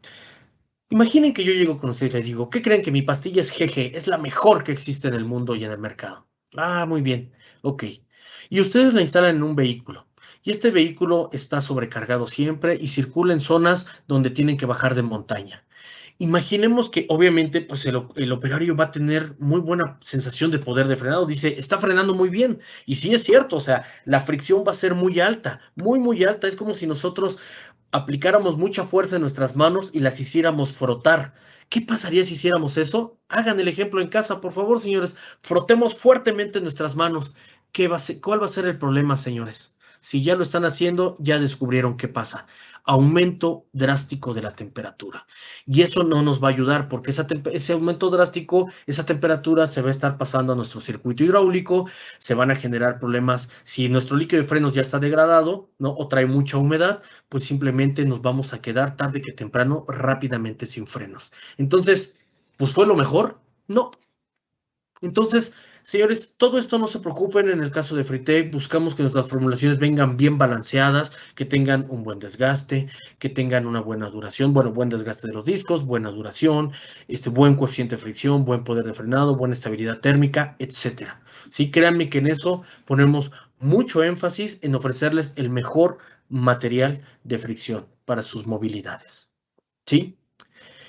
Imaginen que yo llego con ustedes y les digo, ¿qué creen? Que mi pastilla es GG, es la mejor que existe en el mundo y en el mercado. Ah, muy bien, ok. Y ustedes la instalan en un vehículo. Y este vehículo está sobrecargado siempre y circula en zonas donde tienen que bajar de montaña. Imaginemos que obviamente pues el operario va a tener muy buena sensación de poder de frenado. Dice, está frenando muy bien. Y sí es cierto, o sea, la fricción va a ser muy alta, muy, muy alta. Es como si nosotros aplicáramos mucha fuerza en nuestras manos y las hiciéramos frotar. ¿Qué pasaría si hiciéramos eso? Hagan el ejemplo en casa, por favor, señores. Frotemos fuertemente nuestras manos. ¿Cuál va a ser el problema, señores? Si ya lo están haciendo, ya descubrieron qué pasa. Aumento drástico de la temperatura. Y eso no nos va a ayudar porque ese aumento drástico, esa temperatura se va a estar pasando a nuestro circuito hidráulico, se van a generar problemas. Si nuestro líquido de frenos ya está degradado, ¿no? O trae mucha humedad, pues simplemente nos vamos a quedar tarde que temprano rápidamente sin frenos. Entonces, pues ¿fue lo mejor? No. Entonces, señores, todo esto no se preocupen. En el caso de Fritec, buscamos que nuestras formulaciones vengan bien balanceadas, que tengan un buen desgaste, que tengan una buena duración, bueno, buen desgaste de los discos, buena duración, buen coeficiente de fricción, buen poder de frenado, buena estabilidad térmica, etcétera. Sí, créanme que en eso ponemos mucho énfasis en ofrecerles el mejor material de fricción para sus movilidades. ¿Sí?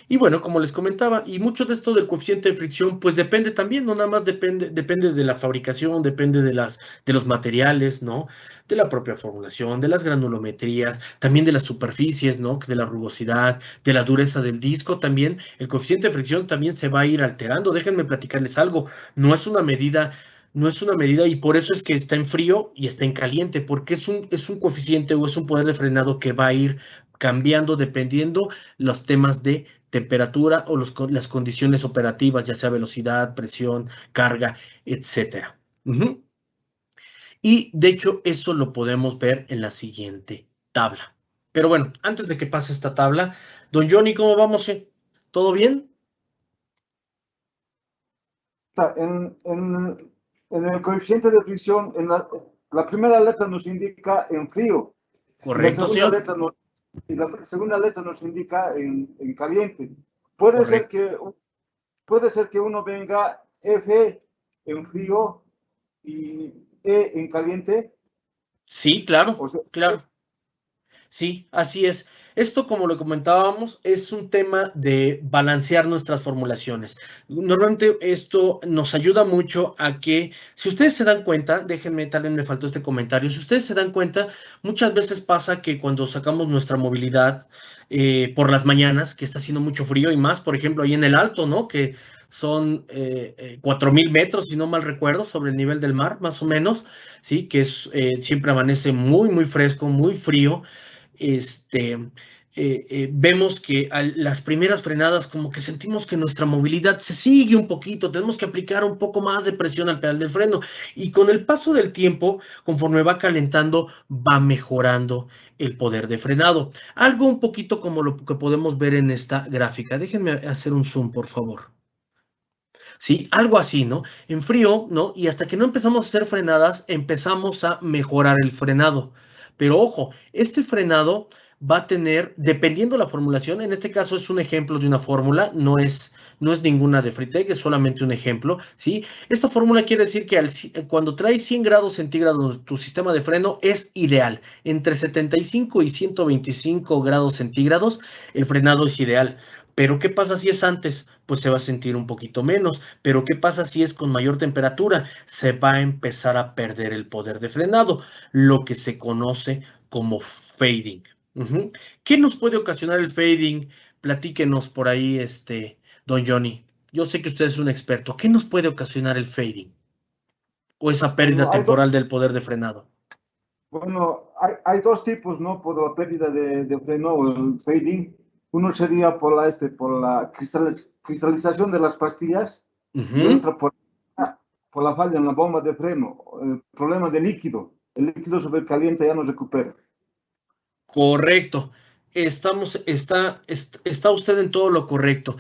Y bueno, como les comentaba, y mucho de esto del coeficiente de fricción, pues depende también, no nada más depende de la fabricación, depende de los materiales, ¿no? De la propia formulación, de las granulometrías, también de las superficies, ¿no? De la rugosidad, de la dureza del disco también. El coeficiente de fricción también se va a ir alterando. Déjenme platicarles algo. No es una medida. No es una medida y por eso es que está en frío y está en caliente, porque es un coeficiente o es un poder de frenado que va a ir cambiando dependiendo los temas de temperatura o las condiciones operativas, ya sea velocidad, presión, carga, etcétera. Y de hecho eso lo podemos ver en la siguiente tabla. Pero bueno, antes de que pase esta tabla, don Johnny, ¿cómo vamos? ¿Todo bien? En el coeficiente de fricción, la primera letra nos indica en frío. Correcto, señor. Y la segunda letra nos indica en caliente. Puede ser que uno venga F en frío y E en caliente. Sí, claro, claro. Sí, así es. Esto, como lo comentábamos, es un tema de balancear nuestras formulaciones. Normalmente esto nos ayuda mucho a que, si ustedes se dan cuenta, déjenme, tal vez me faltó este comentario, si ustedes se dan cuenta, muchas veces pasa que cuando sacamos nuestra movilidad por las mañanas, que está haciendo mucho frío y más, por ejemplo, ahí en el Alto, ¿no? Que son 4,000 metros, si no mal recuerdo, sobre el nivel del mar, más o menos, ¿sí? Que es, siempre amanece muy, muy fresco, muy frío. Vemos que a las primeras frenadas como que sentimos que nuestra movilidad se sigue un poquito, tenemos que aplicar un poco más de presión al pedal del freno y con el paso del tiempo, conforme va calentando, va mejorando el poder de frenado. Algo un poquito como lo que podemos ver en esta gráfica. Déjenme hacer un zoom, por favor. ¿Sí? Algo así, ¿no? En frío, ¿no? Y hasta que no empezamos a hacer frenadas, empezamos a mejorar el frenado. Pero ojo, este frenado va a tener, dependiendo la formulación, en este caso es un ejemplo de una fórmula, no es ninguna de Fritec, es solamente un ejemplo, ¿sí? Esta fórmula quiere decir que cuando trae 100 grados centígrados tu sistema de freno es ideal. Entre 75 y 125 grados centígrados el frenado es ideal. Pero ¿qué pasa si es antes? Pues se va a sentir un poquito menos. Pero ¿qué pasa si es con mayor temperatura? Se va a empezar a perder el poder de frenado, lo que se conoce como fading. ¿Qué nos puede ocasionar el fading? Platíquenos por ahí, don Johnny. Yo sé que usted es un experto. ¿Qué nos puede ocasionar el fading? O esa pérdida Bueno, temporal del poder de frenado. Bueno, hay dos tipos, ¿no? Por la pérdida de freno o el fading. Uno sería por la cristalización de las pastillas y otra por la falla en la bomba de freno, el problema del líquido. El líquido sobrecaliente ya no recupera. Correcto. Está usted en todo lo correcto.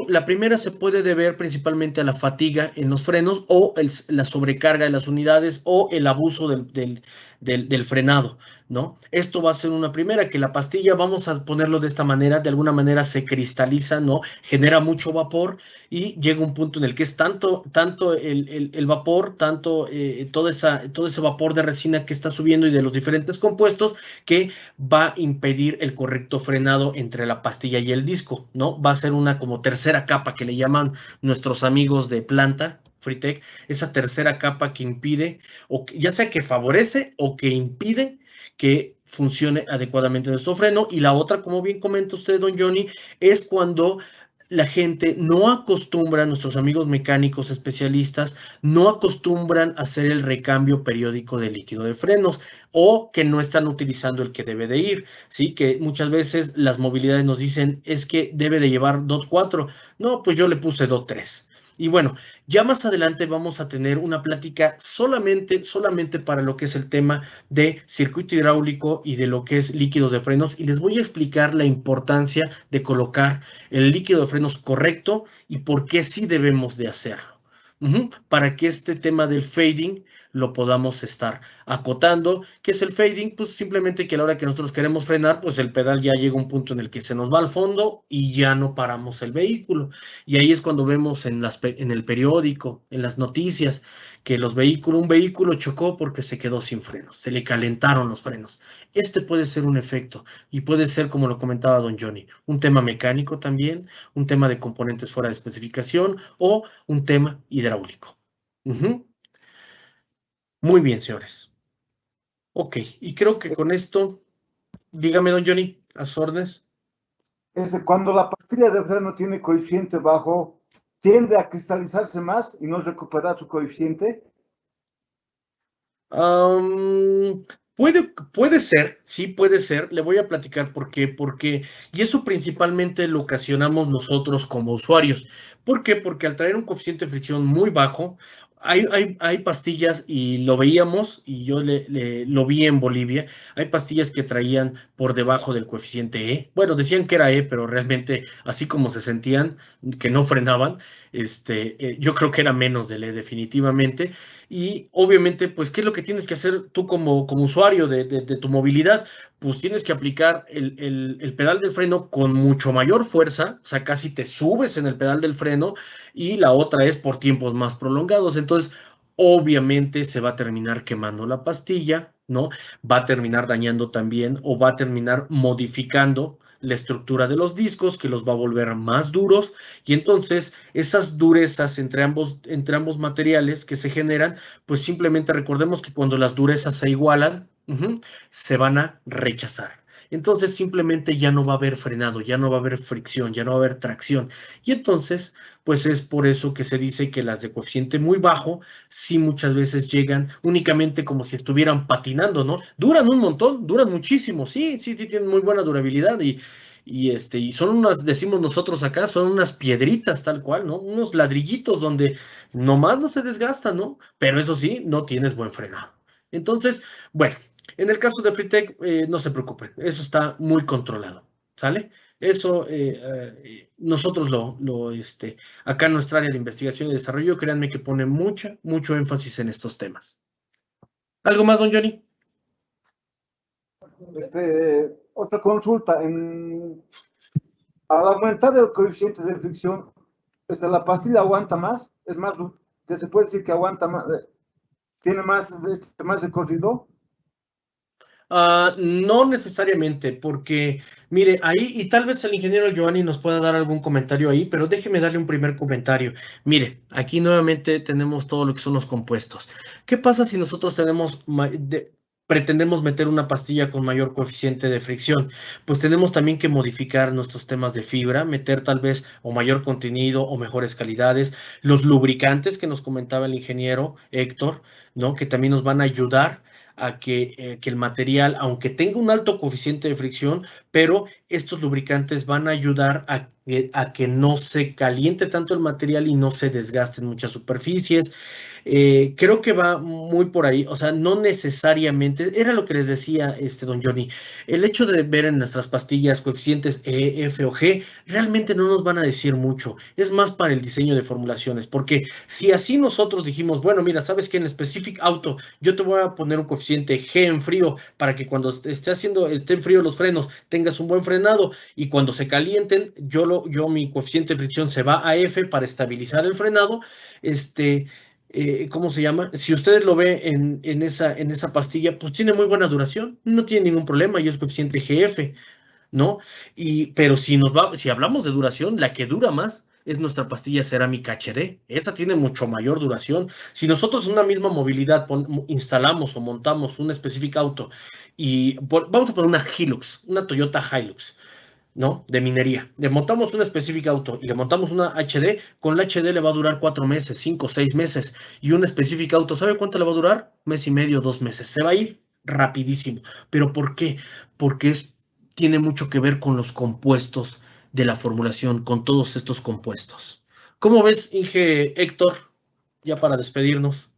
La primera se puede deber principalmente a la fatiga en los frenos o la sobrecarga de las unidades o el abuso del frenado, ¿no? Esto va a ser una primera, que la pastilla, vamos a ponerlo de esta manera, de alguna manera se cristaliza, ¿no? Genera mucho vapor y llega un punto en el que es tanto el vapor, todo ese vapor de resina que está subiendo y de los diferentes compuestos que va a impedir el correcto frenado entre la pastilla y el disco, ¿no? Va a ser una como tercera capa que le llaman nuestros amigos de planta, Fritec, esa tercera capa que impide, o ya sea que favorece o que impide que funcione adecuadamente nuestro freno. Y la otra, como bien comenta usted, don Johnny, es cuando la gente no acostumbra, nuestros amigos mecánicos especialistas, no acostumbran a hacer el recambio periódico de líquido de frenos o que no están utilizando el que debe de ir, ¿sí? Que muchas veces las movilidades nos dicen, es que debe de llevar DOT 4. No, pues yo le puse DOT 3. Y bueno, ya más adelante vamos a tener una plática solamente para lo que es el tema de circuito hidráulico y de lo que es líquidos de frenos, y les voy a explicar la importancia de colocar el líquido de frenos correcto y por qué sí debemos de hacerlo. Para que este tema del fading lo podamos estar acotando. ¿Qué es el fading? Pues simplemente que a la hora que nosotros queremos frenar, pues el pedal ya llega a un punto en el que se nos va al fondo y ya no paramos el vehículo. Y ahí es cuando vemos en el periódico, en las noticias, que un vehículo chocó porque se quedó sin frenos, se le calentaron los frenos. Este puede ser un efecto y puede ser, como lo comentaba don Johnny, un tema mecánico también, un tema de componentes fuera de especificación o un tema hidráulico. Muy bien, señores. Ok, y creo que con esto, dígame, don Johnny, a sus órdenes. Cuando la pastilla de freno tiene coeficiente bajo, tiende a cristalizarse más y no recuperar su coeficiente. Puede ser, sí puede ser. Le voy a platicar por qué, y eso principalmente lo ocasionamos nosotros como usuarios. ¿Por qué? Porque al traer un coeficiente de fricción muy bajo, hay pastillas, y lo veíamos, y yo lo vi en Bolivia, hay pastillas que traían por debajo del coeficiente E. Bueno, decían que era E, pero realmente, así como se sentían, que no frenaban, yo creo que era menos del E definitivamente. Y obviamente, pues, ¿qué es lo que tienes que hacer tú como usuario de tu movilidad? Pues tienes que aplicar el pedal del freno con mucho mayor fuerza, o sea, casi te subes en el pedal del freno, y la otra es por tiempos más prolongados. Entonces, obviamente se va a terminar quemando la pastilla, ¿no? Va a terminar dañando también o va a terminar modificando la estructura de los discos, que los va a volver más duros, y entonces esas durezas entre ambos materiales que se generan, pues simplemente recordemos que cuando las durezas se igualan, se van a rechazar. Entonces simplemente ya no va a haber frenado, ya no va a haber fricción, ya no va a haber tracción. Y entonces, pues es por eso que se dice que las de coeficiente muy bajo sí muchas veces llegan únicamente como si estuvieran patinando, ¿no? Duran un montón, duran muchísimo, sí, tienen muy buena durabilidad y son unas, decimos nosotros acá, son unas piedritas tal cual, ¿no? Unos ladrillitos donde nomás no se desgastan, ¿no? Pero eso sí, no tienes buen frenado. Entonces, bueno, en el caso de Fritec, no se preocupen, eso está muy controlado, ¿sale? Eso nosotros acá en nuestra área de investigación y desarrollo, créanme que pone mucho énfasis en estos temas. ¿Algo más, don Johnny? Otra consulta. Al aumentar el coeficiente de fricción, la pastilla aguanta más, es más, que se puede decir que aguanta más, tiene más recorrido. No necesariamente, porque, mire, ahí, y tal vez el ingeniero Giovanni nos pueda dar algún comentario ahí, pero déjeme darle un primer comentario. Mire, aquí nuevamente tenemos todo lo que son los compuestos. ¿Qué pasa si nosotros pretendemos meter una pastilla con mayor coeficiente de fricción? Pues tenemos también que modificar nuestros temas de fibra, meter tal vez o mayor contenido o mejores calidades, los lubricantes que nos comentaba el ingeniero Héctor, ¿no? Que también nos van a ayudar a que el material, aunque tenga un alto coeficiente de fricción, pero estos lubricantes van a ayudar a que no se caliente tanto el material y no se desgasten muchas superficies. Creo que va muy por ahí, o sea, no necesariamente, era lo que les decía don Johnny, el hecho de ver en nuestras pastillas coeficientes E, F o G, realmente no nos van a decir mucho, es más para el diseño de formulaciones, porque si así nosotros dijimos, bueno, mira, sabes que en Specific Auto yo te voy a poner un coeficiente G en frío para que cuando esté en frío los frenos tengas un buen frenado y cuando se calienten, mi coeficiente de fricción se va a F para estabilizar el frenado, ¿cómo se llama? Si ustedes lo ven en esa pastilla, pues tiene muy buena duración, no tiene ningún problema y es coeficiente GF, ¿no? Pero si hablamos de duración, la que dura más es nuestra pastilla cerámica HD. Esa tiene mucho mayor duración. Si nosotros en una misma movilidad instalamos o montamos un Specific Auto y vamos a poner una Hilux, una Toyota Hilux, ¿no? De minería. Le montamos una Specific Auto y le montamos una HD, con la HD le va a durar 4 meses, 5, 6 meses. Y un Specific Auto, ¿sabe cuánto le va a durar? Mes y medio, 2 meses. Se va a ir rapidísimo. ¿Pero por qué? Porque tiene mucho que ver con los compuestos de la formulación, con todos estos compuestos. ¿Cómo ves, Inge Héctor? Ya para despedirnos.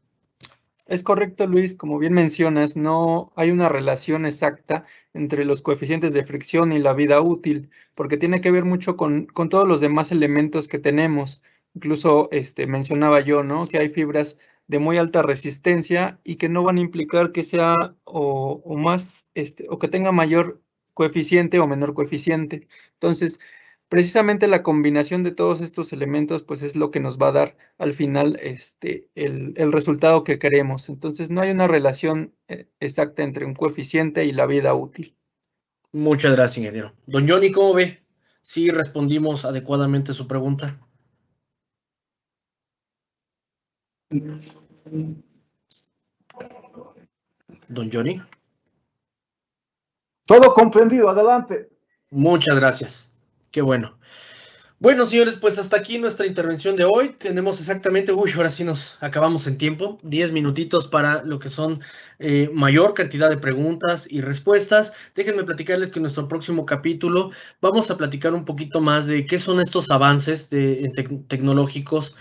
Es correcto, Luis, como bien mencionas, no hay una relación exacta entre los coeficientes de fricción y la vida útil, porque tiene que ver mucho con todos los demás elementos que tenemos. Incluso mencionaba yo, ¿no? Que hay fibras de muy alta resistencia y que no van a implicar que sea o más, o que tenga mayor coeficiente o menor coeficiente. Entonces, precisamente la combinación de todos estos elementos, pues es lo que nos va a dar al final el resultado que queremos. Entonces, no hay una relación exacta entre un coeficiente y la vida útil. Muchas gracias, ingeniero. Don Johnny, ¿cómo ve? ¿Sí respondimos adecuadamente su pregunta? Don Johnny. Todo comprendido, adelante. Muchas gracias. Qué bueno. Bueno, señores, pues hasta aquí nuestra intervención de hoy. Tenemos exactamente, ahora sí nos acabamos en tiempo, 10 minutitos para lo que son mayor cantidad de preguntas y respuestas. Déjenme platicarles que en nuestro próximo capítulo vamos a platicar un poquito más de qué son estos avances tecnológicos,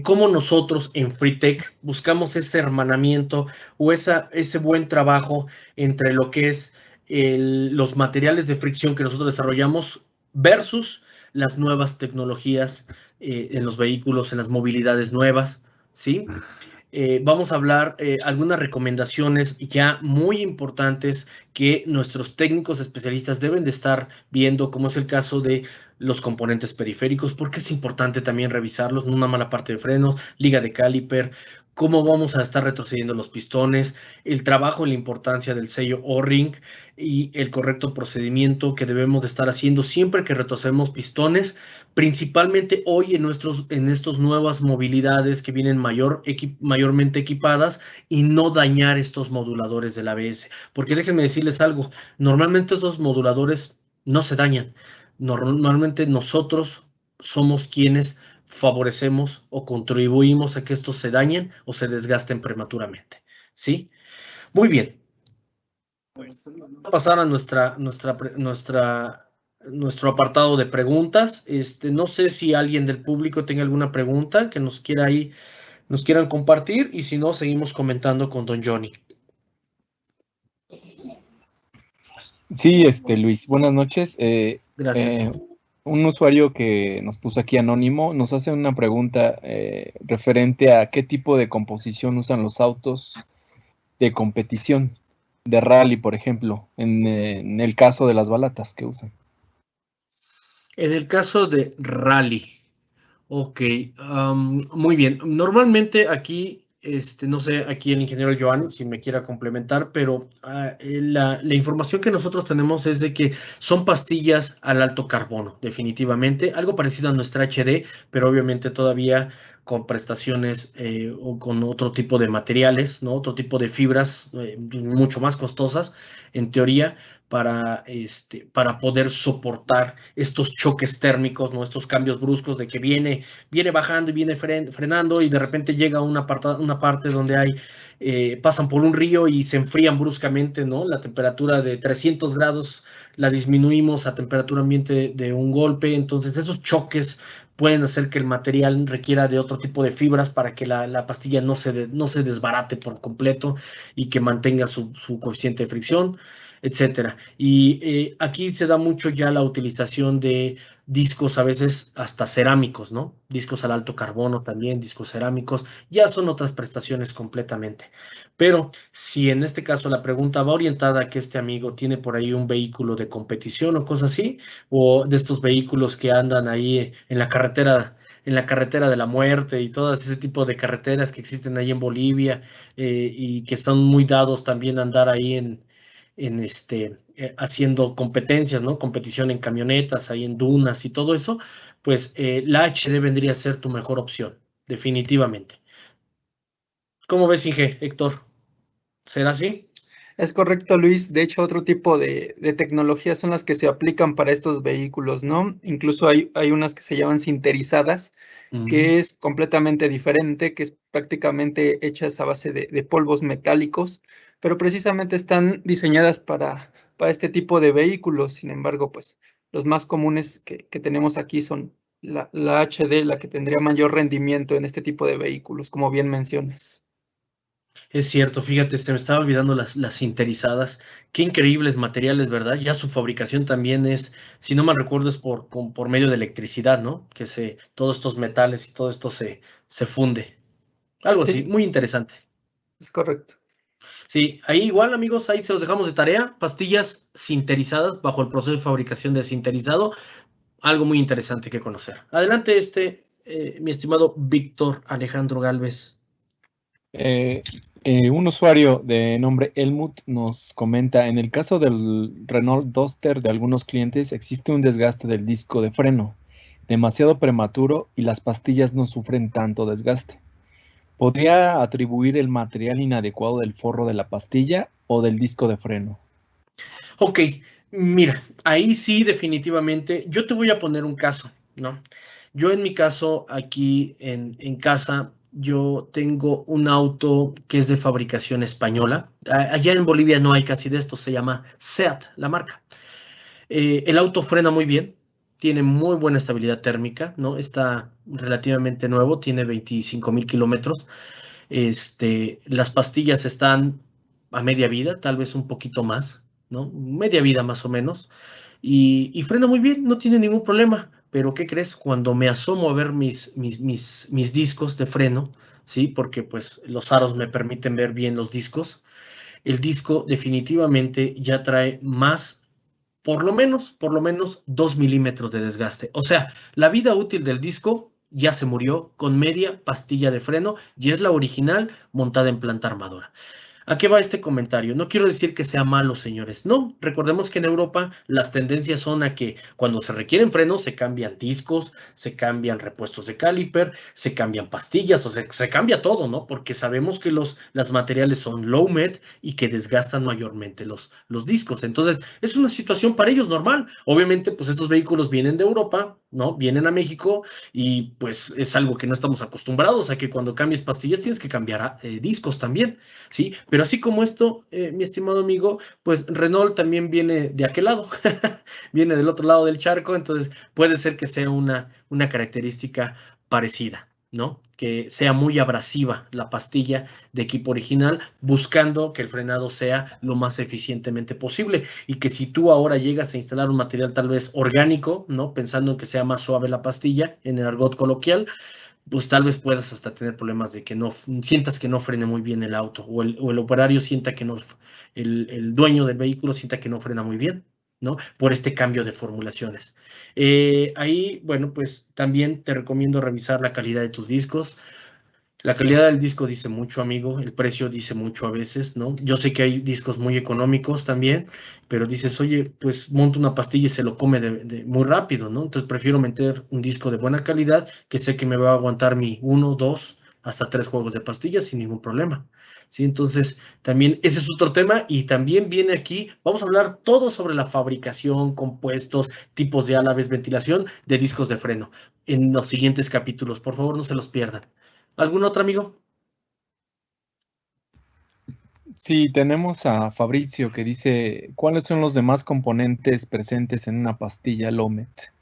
cómo nosotros en Fritec buscamos ese hermanamiento o ese buen trabajo entre lo que es los materiales de fricción que nosotros desarrollamos versus las nuevas tecnologías en los vehículos, en las movilidades nuevas, ¿sí? Vamos a hablar algunas recomendaciones ya muy importantes que nuestros técnicos especialistas deben de estar viendo, como es el caso de los componentes periféricos, porque es importante también revisarlos, no una mala parte de frenos, liga de caliper, cómo vamos a estar retrocediendo los pistones, el trabajo y la importancia del sello O-ring y el correcto procedimiento que debemos de estar haciendo siempre que retrocedemos pistones, principalmente hoy en estos nuevas movilidades que vienen mayormente equipadas, y no dañar estos moduladores del ABS. Porque déjenme decirles algo, normalmente estos moduladores no se dañan. Normalmente nosotros somos quienes favorecemos o contribuimos a que estos se dañen o se desgasten prematuramente, ¿sí? Muy bien. Vamos a pasar a nuestro apartado de preguntas. No sé si alguien del público tenga alguna pregunta que nos quieran compartir, y si no, seguimos comentando con don Johnny. Sí, Luis, buenas noches. Gracias. Un usuario que nos puso aquí anónimo nos hace una pregunta referente a qué tipo de composición usan los autos de competición, de rally, por ejemplo, en el caso de las balatas que usan. En el caso de rally, ok, muy bien. Normalmente aquí, no sé, aquí el ingeniero Joan, si me quiera complementar, pero la información que nosotros tenemos es de que son pastillas al alto carbono, definitivamente, algo parecido a nuestra HD, pero obviamente todavía con prestaciones o con otro tipo de materiales, ¿no? Otro tipo de fibras mucho más costosas, en teoría, para poder soportar estos choques térmicos, ¿no? Estos cambios bruscos de que viene bajando y viene frenando, y de repente llega una parte donde pasan por un río y se enfrían bruscamente, ¿no? La temperatura de 300 grados la disminuimos a temperatura ambiente de un golpe. Entonces esos choques pueden hacer que el material requiera de otro tipo de fibras para que la pastilla no se desbarate por completo y que mantenga su coeficiente de fricción, etcétera. Y aquí se da mucho ya la utilización de discos, a veces hasta cerámicos, ¿no? Discos al alto carbono también, discos cerámicos, ya son otras prestaciones completamente. Pero si en este caso la pregunta va orientada a que este amigo tiene por ahí un vehículo de competición o cosas así, o de estos vehículos que andan ahí en la carretera de la muerte y todo ese tipo de carreteras que existen ahí en Bolivia, y que están muy dados también a andar ahí haciendo competencias, ¿no? Competición en camionetas, ahí en dunas y todo eso, pues la HD vendría a ser tu mejor opción, definitivamente. ¿Cómo ves, Inge, Héctor? ¿Será así? Es correcto, Luis. De hecho, otro tipo de tecnologías son las que se aplican para estos vehículos, ¿no? Incluso hay unas que se llaman sinterizadas, que es completamente diferente, que es prácticamente hechas a base de polvos metálicos, pero precisamente están diseñadas para este tipo de vehículos. Sin embargo, pues los más comunes que tenemos aquí son la HD, la que tendría mayor rendimiento en este tipo de vehículos, como bien mencionas. Es cierto, fíjate, se me estaba olvidando las sinterizadas. Qué increíbles materiales, ¿verdad? Ya su fabricación también es, si no mal recuerdo, es por medio de electricidad, ¿no? Que todos estos metales y todo esto se funde. Algo así, Sí, muy interesante. es correcto. Sí, ahí igual, amigos, ahí se los dejamos de tarea. Pastillas sinterizadas bajo el proceso de fabricación de sinterizado. Algo muy interesante que conocer. Adelante, mi estimado Víctor Alejandro Galvez. Un usuario de nombre Helmut nos comenta, en el caso del Renault Duster de algunos clientes existe un desgaste del disco de freno, demasiado prematuro, y las pastillas no sufren tanto desgaste. ¿Podría atribuir el material inadecuado del forro de la pastilla o del disco de freno? Ok, mira, ahí sí definitivamente, yo te voy a poner un caso, ¿no? Yo en mi caso, aquí en casa, yo tengo un auto que es de fabricación española. Allá en Bolivia no hay casi de esto, se llama SEAT, la marca. El auto frena muy bien, tiene muy buena estabilidad térmica, ¿no? Está relativamente nuevo, tiene 25,000 kilómetros. Las pastillas están a media vida, tal vez un poquito más, ¿no? Media vida más o menos. Y frena muy bien, no tiene ningún problema. Pero ¿qué crees? Cuando me asomo a ver mis discos de freno, ¿sí? Porque pues los aros me permiten ver bien los discos. El disco definitivamente ya trae más, por lo menos 2 milímetros de desgaste. O sea, la vida útil del disco ya se murió con media pastilla de freno y es la original montada en planta armadora. ¿A qué va este comentario? No quiero decir que sea malo, señores. No, recordemos que en Europa las tendencias son a que cuando se requieren frenos se cambian discos, se cambian repuestos de caliper, se cambian pastillas, o sea, se cambia todo, ¿no? Porque sabemos que los materiales son low med y que desgastan mayormente los discos. Entonces, es una situación para ellos normal. Obviamente, pues estos vehículos vienen de Europa, ¿no? Vienen a México y pues es algo que no estamos acostumbrados a que cuando cambies pastillas tienes que cambiar discos también, ¿sí? Pero así como esto, mi estimado amigo, pues Renault también viene de aquel lado, viene del otro lado del charco, entonces puede ser que sea una característica parecida, ¿no? Que sea muy abrasiva la pastilla de equipo original, buscando que el frenado sea lo más eficientemente posible y que si tú ahora llegas a instalar un material tal vez orgánico, ¿no? Pensando en que sea más suave la pastilla, en el argot coloquial, pues tal vez puedas hasta tener problemas de que no sientas que no frene muy bien el auto o el operario sienta que no, el dueño del vehículo sienta que no frena muy bien, ¿no? Por este cambio de formulaciones. Ahí, bueno, pues también te recomiendo revisar la calidad de tus discos. La calidad del disco dice mucho, amigo, el precio dice mucho a veces, ¿no? Yo sé que hay discos muy económicos también, pero dices, oye, pues monto una pastilla y se lo come muy rápido, ¿no? Entonces prefiero meter un disco de buena calidad que sé que me va a aguantar mi 1, 2, hasta 3 juegos de pastillas sin ningún problema, ¿sí? Entonces, también ese es otro tema y también viene aquí, vamos a hablar todo sobre la fabricación, compuestos, tipos de álabes, ventilación de discos de freno en los siguientes capítulos. Por favor, no se los pierdan. ¿Algún otro amigo? Sí, tenemos a Fabricio que dice, ¿cuáles son los demás componentes presentes en una pastilla Lomet?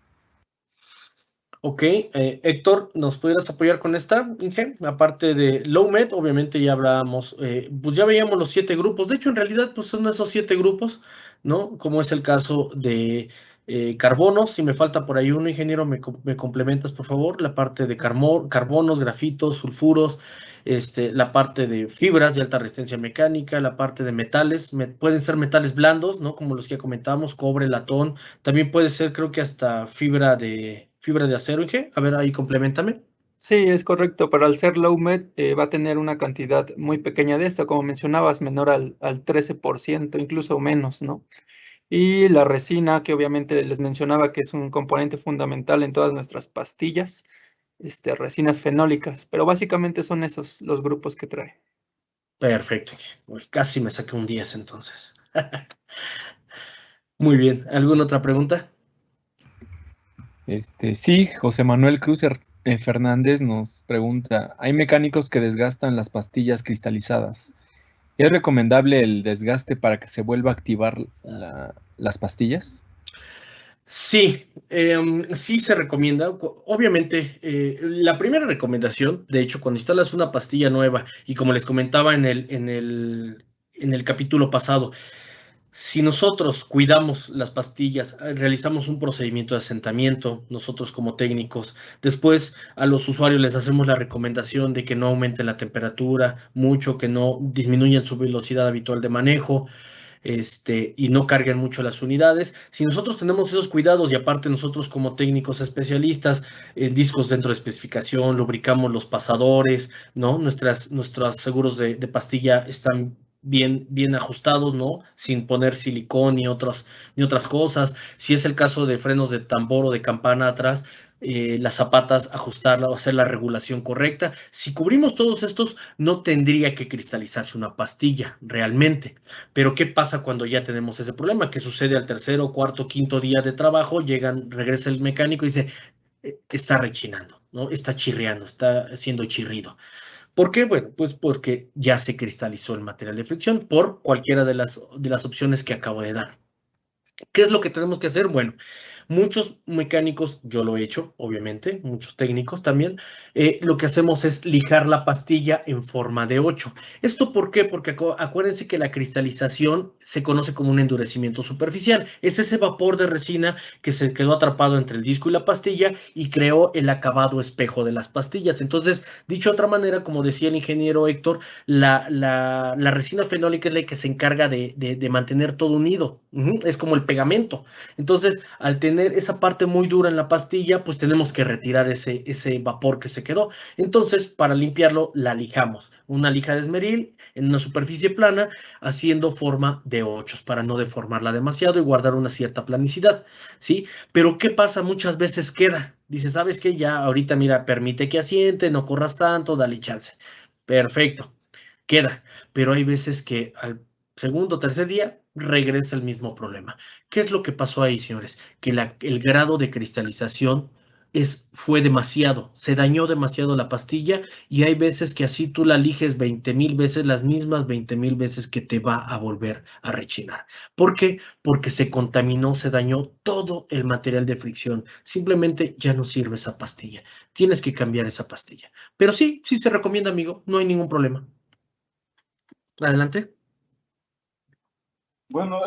Ok, Héctor, ¿nos pudieras apoyar con esta, Inge? Aparte de low med, obviamente ya hablábamos, pues ya veíamos los 7 grupos. De hecho, en realidad, pues son esos 7 grupos, ¿no? Como es el caso de carbonos. Si me falta por ahí uno, ingeniero, me complementas, por favor. La parte de carbonos, grafitos, sulfuros, la parte de fibras de alta resistencia mecánica, la parte de metales. Pueden ser metales blandos, ¿no? Como los que comentábamos, cobre, latón. También puede ser, creo que hasta fibra de acero, Inge. A ver, ahí complementame. Sí, es correcto, pero al ser low med va a tener una cantidad muy pequeña de esto, como mencionabas, menor al 13%, incluso menos, ¿no? Y la resina, que obviamente les mencionaba que es un componente fundamental en todas nuestras pastillas, resinas fenólicas, pero básicamente son esos los grupos que trae. Perfecto, Inge. Uy, casi me saqué un 10 entonces. Muy bien. ¿Alguna otra pregunta? Sí, José Manuel Cruz Fernández nos pregunta, ¿hay mecánicos que desgastan las pastillas cristalizadas? ¿Es recomendable el desgaste para que se vuelva a activar las pastillas? Sí, sí se recomienda. Obviamente, la primera recomendación, de hecho, cuando instalas una pastilla nueva, y como les comentaba en el capítulo pasado, si nosotros cuidamos las pastillas, realizamos un procedimiento de asentamiento, nosotros como técnicos, después a los usuarios les hacemos la recomendación de que no aumenten la temperatura mucho, que no disminuyan su velocidad habitual de manejo, y no carguen mucho las unidades. Si nosotros tenemos esos cuidados y aparte nosotros como técnicos especialistas, discos dentro de especificación, lubricamos los pasadores, ¿no? Nuestros seguros de pastilla están bien ajustados, ¿no? Sin poner silicón ni otras cosas. Si es el caso de frenos de tambor o de campana atrás, las zapatas, ajustarla o hacer la regulación correcta. Si cubrimos todos estos, no tendría que cristalizarse una pastilla realmente. Pero ¿qué pasa cuando ya tenemos ese problema? ¿Qué sucede al tercero, cuarto, quinto día de trabajo? Regresa el mecánico y dice, está rechinando, ¿no? Está chirriando, está haciendo chirrido. ¿Por qué? Bueno, pues porque ya se cristalizó el material de fricción por cualquiera de las opciones que acabo de dar. ¿Qué es lo que tenemos que hacer? Bueno, muchos mecánicos, yo lo he hecho, obviamente, muchos técnicos también, lo que hacemos es lijar la pastilla en forma de 8. ¿Esto por qué? Porque acuérdense que la cristalización se conoce como un endurecimiento superficial. Es ese vapor de resina que se quedó atrapado entre el disco y la pastilla y creó el acabado espejo de las pastillas. Entonces, dicho de otra manera, como decía el ingeniero Héctor, la resina fenólica es la que se encarga de mantener todo unido. Es como el pegamento. Entonces, al tener tener esa parte muy dura en la pastilla, pues tenemos que retirar ese vapor que se quedó. Entonces, para limpiarlo, la lijamos. Una lija de esmeril en una superficie plana, haciendo forma de ochos para no deformarla demasiado y guardar una cierta planicidad, ¿sí? Pero ¿qué pasa? Muchas veces queda. Dice, ¿sabes qué? Ya ahorita, mira, permite que asiente, no corras tanto, dale chance. Perfecto, queda. Pero hay veces que al segundo o tercer día regresa el mismo problema. ¿Qué es lo que pasó ahí, señores? Que el grado de cristalización fue demasiado, se dañó demasiado la pastilla y hay veces que así tú la eliges 20,000 veces, las mismas 20,000 veces que te va a volver a rechinar. ¿Por qué? Porque se contaminó, se dañó todo el material de fricción. Simplemente ya no sirve esa pastilla. Tienes que cambiar esa pastilla. Pero sí, sí se recomienda, amigo, no hay ningún problema. Adelante. Bueno,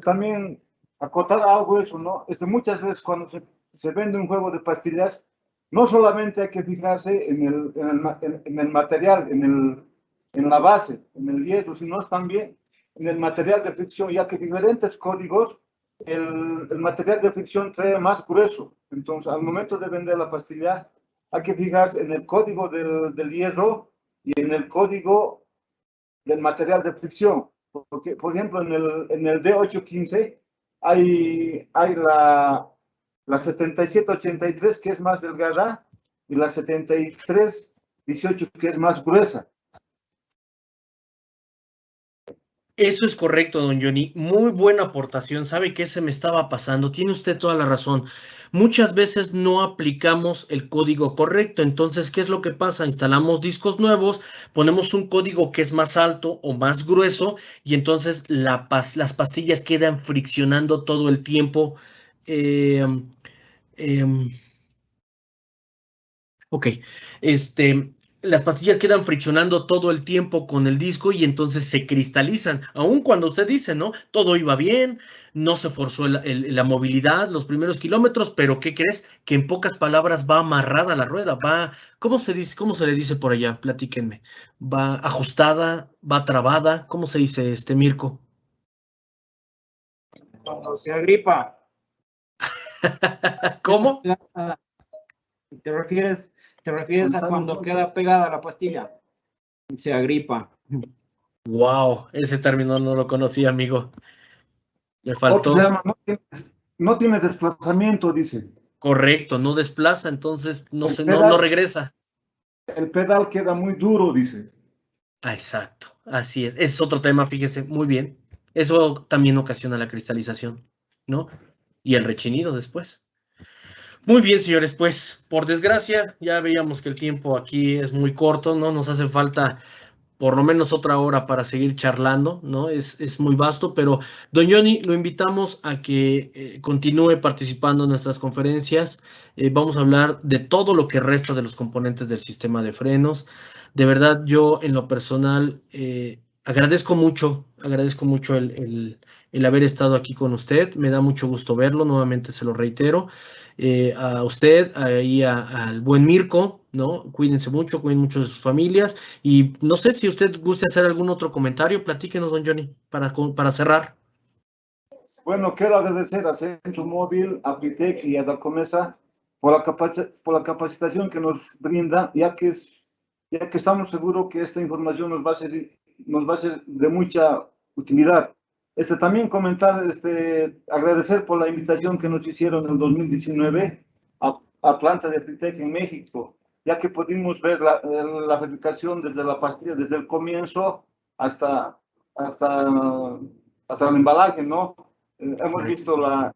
también acotar algo eso, ¿no? Muchas veces cuando se vende un juego de pastillas, no solamente hay que fijarse en el material, en la base, en el hierro, sino también en el material de fricción, ya que diferentes códigos, el material de fricción trae más grueso. Entonces, al momento de vender la pastilla, hay que fijarse en el código del hierro y en el código del material de fricción. Porque, por ejemplo, en el D815 hay la 7783 que es más delgada y la 7318 que es más gruesa. Eso es correcto, don Johnny. Muy buena aportación. ¿Sabe qué se me estaba pasando? Tiene usted toda la razón. Muchas veces no aplicamos el código correcto. Entonces, ¿qué es lo que pasa? Instalamos discos nuevos, ponemos un código que es más alto o más grueso y entonces las pastillas quedan friccionando todo el tiempo. Ok, las pastillas quedan friccionando todo el tiempo con el disco y entonces se cristalizan, aun cuando usted dice, ¿no? Todo iba bien, no se forzó la movilidad los primeros kilómetros, pero ¿qué crees? Que en pocas palabras va amarrada la rueda, ¿cómo se dice? ¿Cómo se le dice por allá? Platíquenme. ¿Va ajustada? ¿Va trabada? ¿Cómo se dice, Mirko? Cuando se agripa. ¿Cómo? ¿Te refieres a cuando queda pegada la pastilla? Se agripa. Wow, ese término no lo conocía, amigo. Me faltó. Se llama, no tiene desplazamiento, dice. Correcto, no desplaza, entonces no regresa. El pedal queda muy duro, dice. Ah, exacto, así es. Es otro tema, fíjese, muy bien. Eso también ocasiona la cristalización, ¿no? Y el rechinido después. Muy bien, señores, pues por desgracia ya veíamos que el tiempo aquí es muy corto, ¿no? Nos hace falta por lo menos otra hora para seguir charlando, ¿no? Es muy vasto, pero don Johnny, lo invitamos a que continúe participando en nuestras conferencias. Vamos a hablar de todo lo que resta de los componentes del sistema de frenos. De verdad, yo en lo personal agradezco mucho el haber estado aquí con usted. Me da mucho gusto verlo, nuevamente se lo reitero. A usted, ahí al buen Mirko, ¿no? Cuídense mucho, cuiden mucho de sus familias y no sé si usted guste hacer algún otro comentario, platíquenos, don Johnny, para cerrar. Bueno, quiero agradecer a Centro Móvil, a Pritec y a Dacomesa por la capacitación que nos brinda, ya que estamos seguros que esta información nos va a ser de mucha utilidad. También comentar, agradecer por la invitación que nos hicieron en 2019 a planta de Pritec en México, ya que pudimos ver la fabricación desde la pastilla, desde el comienzo hasta el embalaje, ¿no? Hemos visto la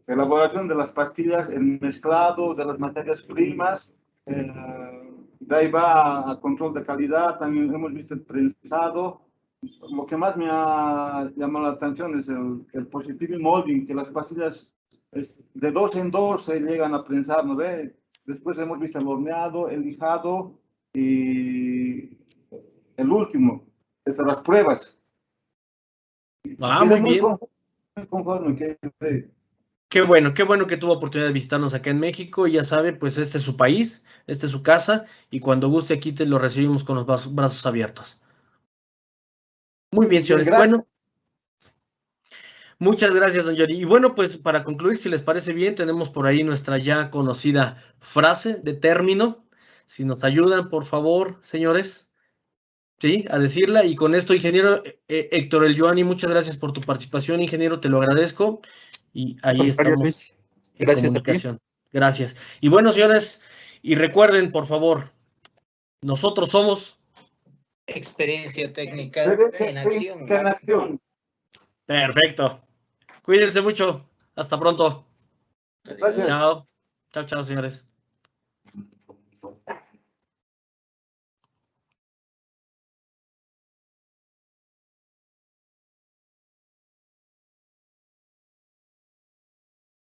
elaboración de las pastillas, el mezclado de las materias primas, de ahí va a control de calidad, también hemos visto el prensado. Lo que más me ha llamado la atención es el positive molding, que las pastillas de 2 en 2 se llegan a prensar, ¿no ve? Después hemos visto el horneado, el lijado y el último, las pruebas. Muy bien. Conforme que Qué bueno que tuvo oportunidad de visitarnos acá en México y ya sabe, pues este es su país, esta es su casa y cuando guste aquí te lo recibimos con los brazos abiertos. Muy bien, señores. Muchas gracias, don Johnny. Y bueno, pues para concluir, si les parece bien, tenemos por ahí nuestra ya conocida frase de término. Si nos ayudan, por favor, señores, sí, a decirla. Y con esto, ingeniero Héctor El Joani, muchas gracias por tu participación, ingeniero, te lo agradezco. Y ahí estamos Luis. en Gracias a ti. comunicación. Gracias. Y bueno, señores, y recuerden, por favor, nosotros somos Experiencia técnica en acción. Perfecto. Cuídense mucho. Hasta pronto. Gracias. Chao. Chao, chao, señores.